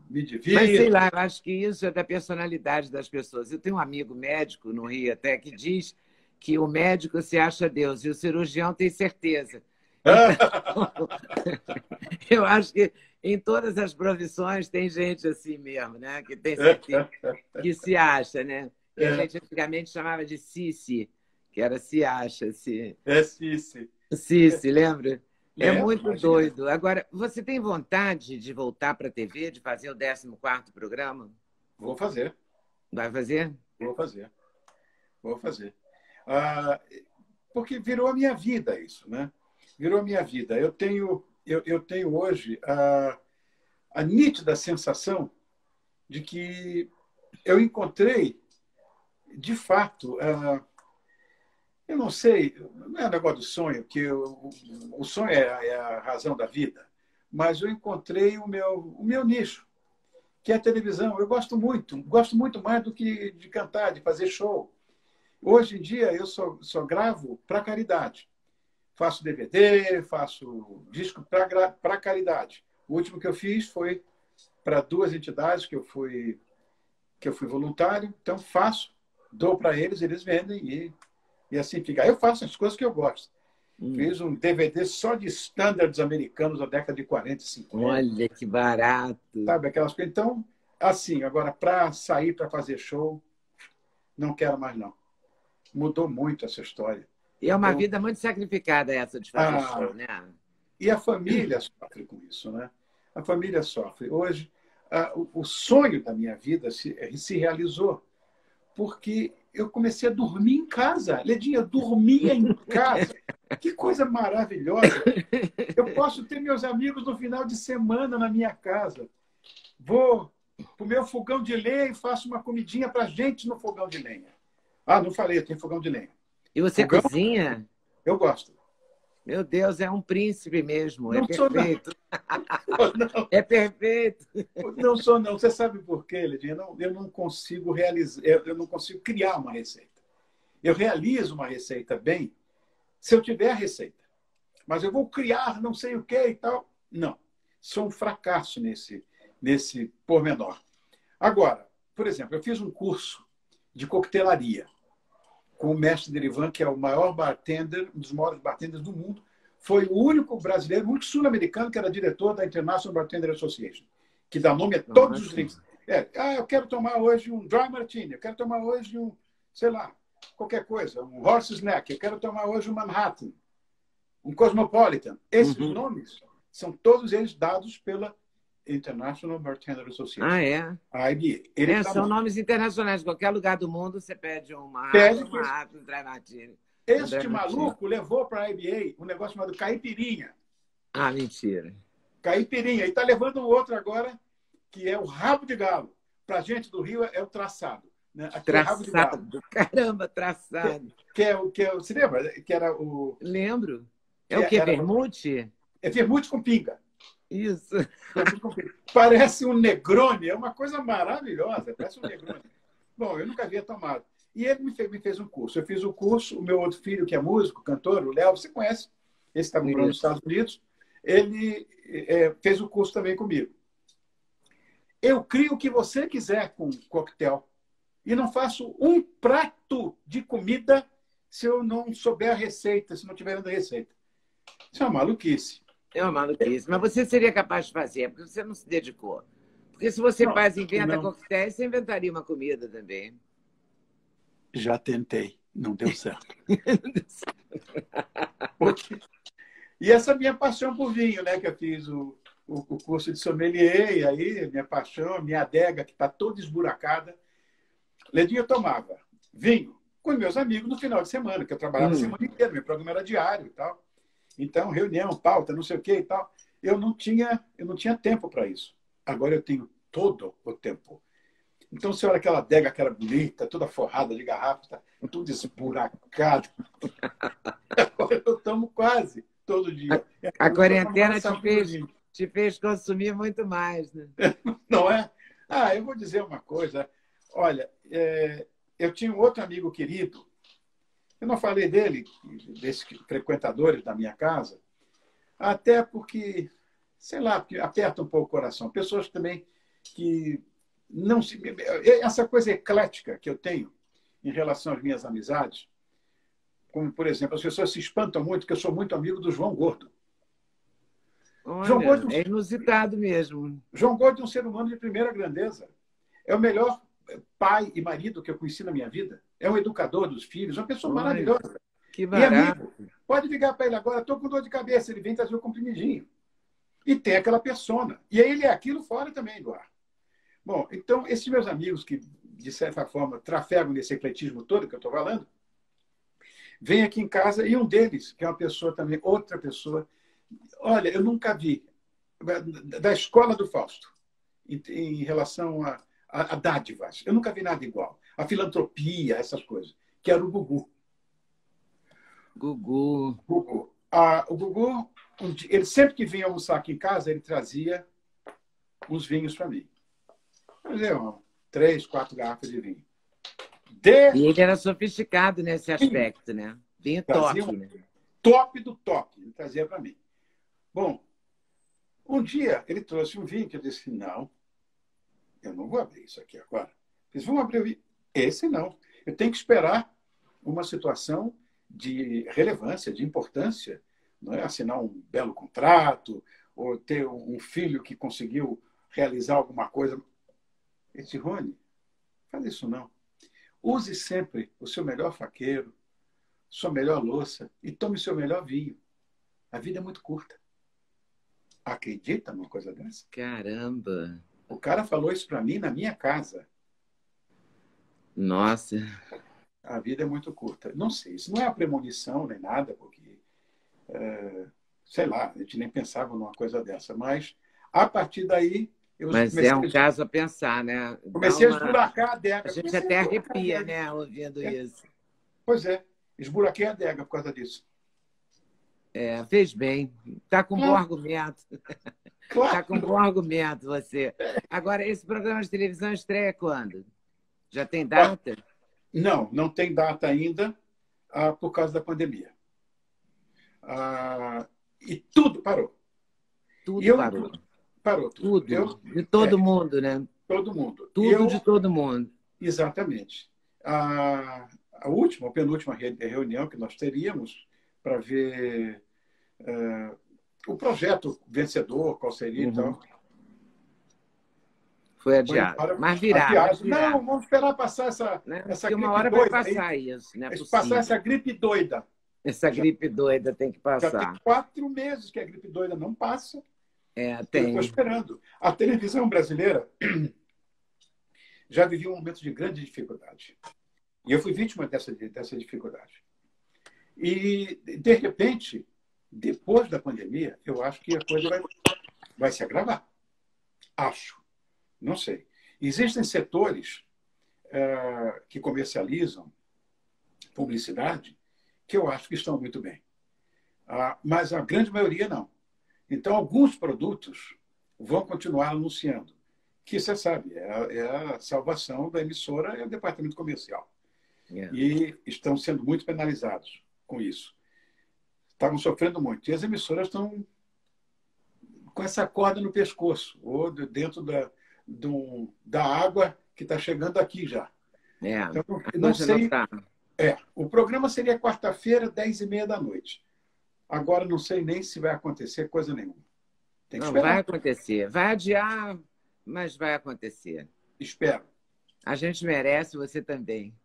me divirto. Mas, sei lá, eu acho que isso é da personalidade das pessoas. Eu tenho um amigo médico no Rio até que diz que o médico se acha Deus e o cirurgião tem certeza. Então, eu acho que em todas as profissões tem gente assim mesmo, né? Que tem certeza, que se acha, né? Que a gente antigamente chamava de Cici, que era se acha. Cici. Cici, lembra? É muito imagina. doido. Agora, você tem vontade de voltar para a TV, de fazer o 14º programa? Vou fazer. Vai fazer? Vou fazer. Vou fazer. Ah, porque virou a minha vida isso, né? Virou a minha vida. Eu tenho hoje a nítida sensação de que eu encontrei, de fato, eu não sei, não é um negócio do sonho, que o sonho é a razão da vida, mas eu encontrei o meu nicho, que é a televisão. Eu gosto muito mais do que de cantar, de fazer show. Hoje em dia, eu só gravo para caridade. Faço DVD, faço disco para caridade. O último que eu fiz foi para 2 entidades que eu fui voluntário. Então, faço, dou para eles, eles vendem e assim fica. Eu faço as coisas que eu gosto. Fiz um DVD só de standards americanos da década de 40 e 50. Olha, que barato. Sabe, aquelas coisas. Então, assim, agora, para sair, para fazer show, não quero mais, não. Mudou muito essa história. E é uma vida muito sacrificada essa de fazer show, né? E a família sofre com isso, né? A família sofre. Hoje, o sonho da minha vida se realizou, porque eu comecei a dormir em casa. Ledinha, eu dormia em casa. Que coisa maravilhosa. Eu posso ter meus amigos no final de semana na minha casa. Vou para o meu fogão de lenha e faço uma comidinha para a gente no fogão de lenha. Ah, não falei, eu tenho fogão de lenha. E você Fogão? cozinha? Eu gosto. Meu Deus, é um príncipe mesmo. Não É sou, não. perfeito. Não. É perfeito. Não sou, não. Você sabe por quê, Lidinha? Eu não consigo realizar, eu não consigo criar uma receita. Eu realizo uma receita bem se eu tiver a receita. Mas eu vou criar não sei o quê e tal. Não. Sou um fracasso nesse pormenor. Agora, por exemplo, eu fiz um curso de coquetelaria com o mestre Derivan, que é o maior bartender, um dos maiores bartenders do mundo. Foi o único brasileiro, o único sul-americano que era diretor da International Bartender Association, que dá nome a todos os drinks. Eu quero tomar hoje um dry martini, eu quero tomar hoje um, sei lá, qualquer coisa, um horse snack, eu quero tomar hoje um Manhattan, um Cosmopolitan. Esses nomes são todos eles dados pela International Bartender Association. Ah, é? A IBA. São nomes internacionais. Em qualquer lugar do mundo você pede uma um dry martini. Este maluco levou para a IBA um negócio chamado caipirinha. Ah, mentira. Caipirinha. E está levando um outro agora, que é o rabo de galo. Para a gente do Rio é o traçado. Né? Aqui traçado. É rabo de galo. Caramba, traçado. Você lembra? Que era o... Lembro. É o quê? Vermute? É vermute com pinga. Isso. Parece um Negroni, é uma coisa maravilhosa, parece um Negroni. Bom, eu nunca havia tomado. E ele me fez um curso. Eu fiz o curso, o meu outro filho, que é músico, cantor, o Léo, você conhece, esse está morando nos Estados Unidos, ele fez o curso também comigo. Eu crio o que você quiser com coquetel e não faço um prato de comida se eu não souber a receita, se não tiver a receita. Isso é uma maluquice. É uma maluquice. Mas você seria capaz de fazer, porque você não se dedicou. Porque se você inventa coquetéis, você inventaria uma comida também. Já tentei, não deu certo. E essa minha paixão por vinho, né? Que eu fiz o curso de sommelier, e aí minha paixão, minha adega, que está toda esburacada. Ledinho, eu tomava vinho com meus amigos no final de semana, que eu trabalhava a semana inteira, meu programa era diário e tal. Então, reunião, pauta, não sei o quê e tal. Eu não tinha tempo para isso. Agora eu tenho todo o tempo. Então, você olha aquela adega que era bonita, toda forrada de garrafas, tá tudo esburacado. Agora eu tomo quase todo dia. A quarentena te fez consumir muito mais, né? Não é? Eu vou dizer uma coisa. Olha, eu tinha um outro amigo querido. Eu não falei dele, desses frequentadores da minha casa, até porque, sei lá, aperta um pouco o coração. Pessoas também que não se... Essa coisa eclética que eu tenho em relação às minhas amizades, como, por exemplo, as pessoas se espantam muito que eu sou muito amigo do João Gordo. Olha, João Gordo é inusitado mesmo. João Gordo é um ser humano de primeira grandeza. É o melhor pai e marido que eu conheci na minha vida. É um educador dos filhos, uma pessoa maravilhosa. Que barato. E amigo, pode ligar para ele agora, estou com dor de cabeça, ele vem trazer o comprimidinho. E tem aquela persona. E aí ele é aquilo fora também do ar. Bom, então, esses meus amigos que, de certa forma, trafegam nesse ecletismo todo que eu estou falando, vêm aqui em casa e um deles, que é uma pessoa também, outra pessoa, olha, eu nunca vi, da escola do Fausto, em relação a dádivas, eu nunca vi nada igual. A filantropia, essas coisas, que era o Gugu. Gugu. Gugu. O Gugu, ele sempre que vinha almoçar aqui em casa, ele trazia uns vinhos para mim. Trazia 3, 4 garrafas de vinho. E ele era sofisticado nesse aspecto, né? Vinho top, né? Top do top. Ele trazia para mim. Bom, um dia ele trouxe um vinho que eu disse, não, eu não vou abrir isso aqui agora. Eles vão abrir o vinho. Esse não. Eu tenho que esperar uma situação de relevância, de importância, não é? Assinar um belo contrato, ou ter um filho que conseguiu realizar alguma coisa. Eu disse, Rony, faz isso não. Use sempre o seu melhor faqueiro, sua melhor louça e tome o seu melhor vinho. A vida é muito curta. Acredita numa coisa dessa? Caramba! O cara falou isso para mim na minha casa. Nossa! A vida é muito curta. Não sei, isso não é uma premonição nem nada, porque, sei lá, a gente nem pensava numa coisa dessa. Mas, a partir daí, Mas é um caso a pensar, né? Comecei a esburacar a adega. A gente até arrepia, né, ouvindo isso. Pois é, esburaquei a adega por causa disso. Fez bem. Está com bom argumento. Claro. Está com bom argumento você. Agora, esse programa de televisão estreia quando? Já tem data? Não, não tem data ainda por causa da pandemia. E tudo parou. Tudo parou. Parou tudo. De todo mundo, né? Todo mundo. Tudo de todo mundo. Exatamente. A última, a penúltima reunião que nós teríamos para ver o projeto vencedor, qual seria e tal. Foi adiado. Mas virá. Não, vamos esperar passar essa gripe uma hora doida. Vai passar isso, né? Passar essa gripe doida. Gripe doida tem que passar. Já tem 4 meses que a gripe doida não passa. Tem. Eu estou esperando. A televisão brasileira já vivia um momento de grande dificuldade. E eu fui vítima dessa dificuldade. E, de repente, depois da pandemia, eu acho que a coisa vai se agravar. Acho. Não sei. Existem setores que comercializam publicidade que eu acho que estão muito bem. Mas a grande maioria não. Então, alguns produtos vão continuar anunciando, que você sabe, é a salvação da emissora e o departamento comercial. E estão sendo muito penalizados com isso. Estavam sofrendo muito. E as emissoras estão com essa corda no pescoço, ou dentro da água que está chegando aqui já. Então, não sei. O programa seria quarta-feira, 10h30 da noite. Agora não sei nem se vai acontecer coisa nenhuma. Tem que esperar. Vai acontecer. Vai adiar, mas vai acontecer. Espero. A gente merece, você também.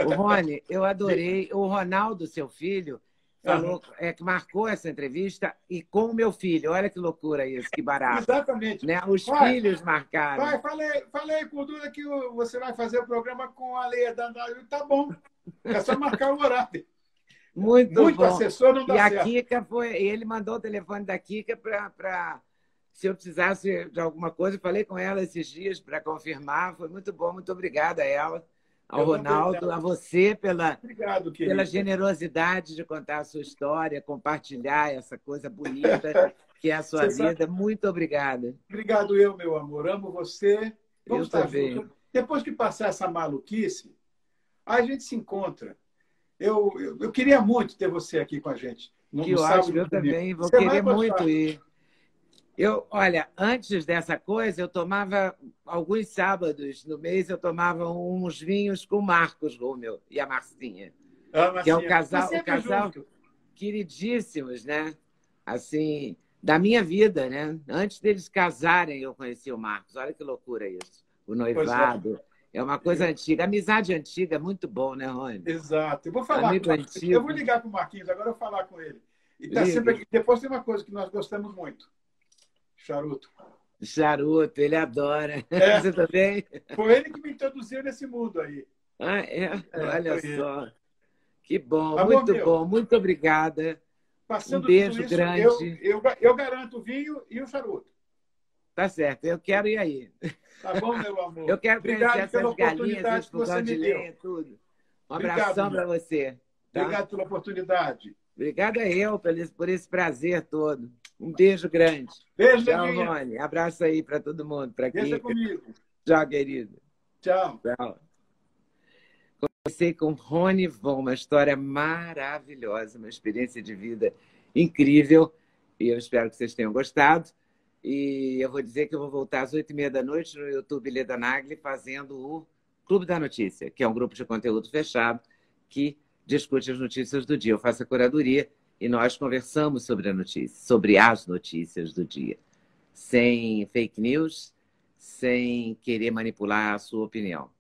O Rony, eu adorei. O Ronaldo, seu filho, falou que marcou essa entrevista e com o meu filho. Olha que loucura isso, que barato. Exatamente. Né? Os filhos marcaram. Falei com o Duda que você vai fazer o programa com a Leia Dandara. Tá bom. É só marcar o horário. Muito bom. Assessor não dá certo. E a Kika ele mandou o telefone da Kika para se eu precisasse de alguma coisa, eu falei com ela esses dias para confirmar. Foi muito bom, muito obrigada a ela, ao Ronaldo, a você pela generosidade de contar a sua história, compartilhar essa coisa bonita que é a sua vida. Muito obrigada. Obrigado eu, meu amor. Amo você. Vamos estar juntos. Depois que passar essa maluquice, a gente se encontra. Eu queria muito ter você aqui com a gente. Que ótimo, eu também vou querer muito ir. Olha, antes dessa coisa, eu tomava, alguns sábados no mês, eu tomava uns vinhos com o Marcos Rúmel e a Marcinha. Que é um casal queridíssimos, né? Assim, da minha vida, né? Antes deles casarem, eu conheci o Marcos. Olha que loucura isso. O noivado. É uma coisa antiga. Amizade antiga é muito bom, né, Rony? Exato. Eu vou falar com o Marquinhos. Eu vou ligar para o Marquinhos, agora eu vou falar com ele. E tá sempre aqui. Depois tem uma coisa que nós gostamos muito. Charuto. Charuto, ele adora. É, Você também? foi ele que me introduziu nesse mundo aí. Ah, é? Olha Foi ele. só. Que bom, Amor muito meu, bom. Muito obrigada. Um passando tudo beijo isso, grande. eu garanto o vinho e o charuto. Tá certo, eu quero ir aí. Tá bom, meu Eu amor? quero conhecer Obrigado pela essas galinhas, oportunidade esse que você fogão me de deu. lenha, tudo. Um Obrigado, abração meu. para você, tá? Obrigado pela oportunidade. Obrigada eu por esse prazer todo. Um beijo grande. Beijo, Tchau, Neguinha. Rony. Abraço aí para todo mundo, para Deixa Kika. comigo. Tchau, querido. Tchau. Tchau. Comecei com Rony Von, uma história maravilhosa, uma experiência de vida incrível. E eu espero que vocês tenham gostado. E eu vou dizer que eu vou voltar às 8h30 da noite no YouTube Leda Nagli, fazendo o Clube da Notícia, que é um grupo de conteúdo fechado que discute as notícias do dia. Eu faço a curadoria e nós conversamos sobre a notícia, sobre as notícias do dia, sem fake news, sem querer manipular a sua opinião.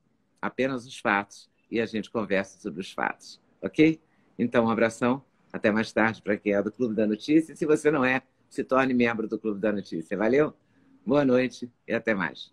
Apenas os fatos e a gente conversa sobre os fatos, ok? Então, um abração, até mais tarde para quem é do Clube da Notícia. E se você não é, se torne membro do Clube da Notícia. Valeu? Boa noite e até mais.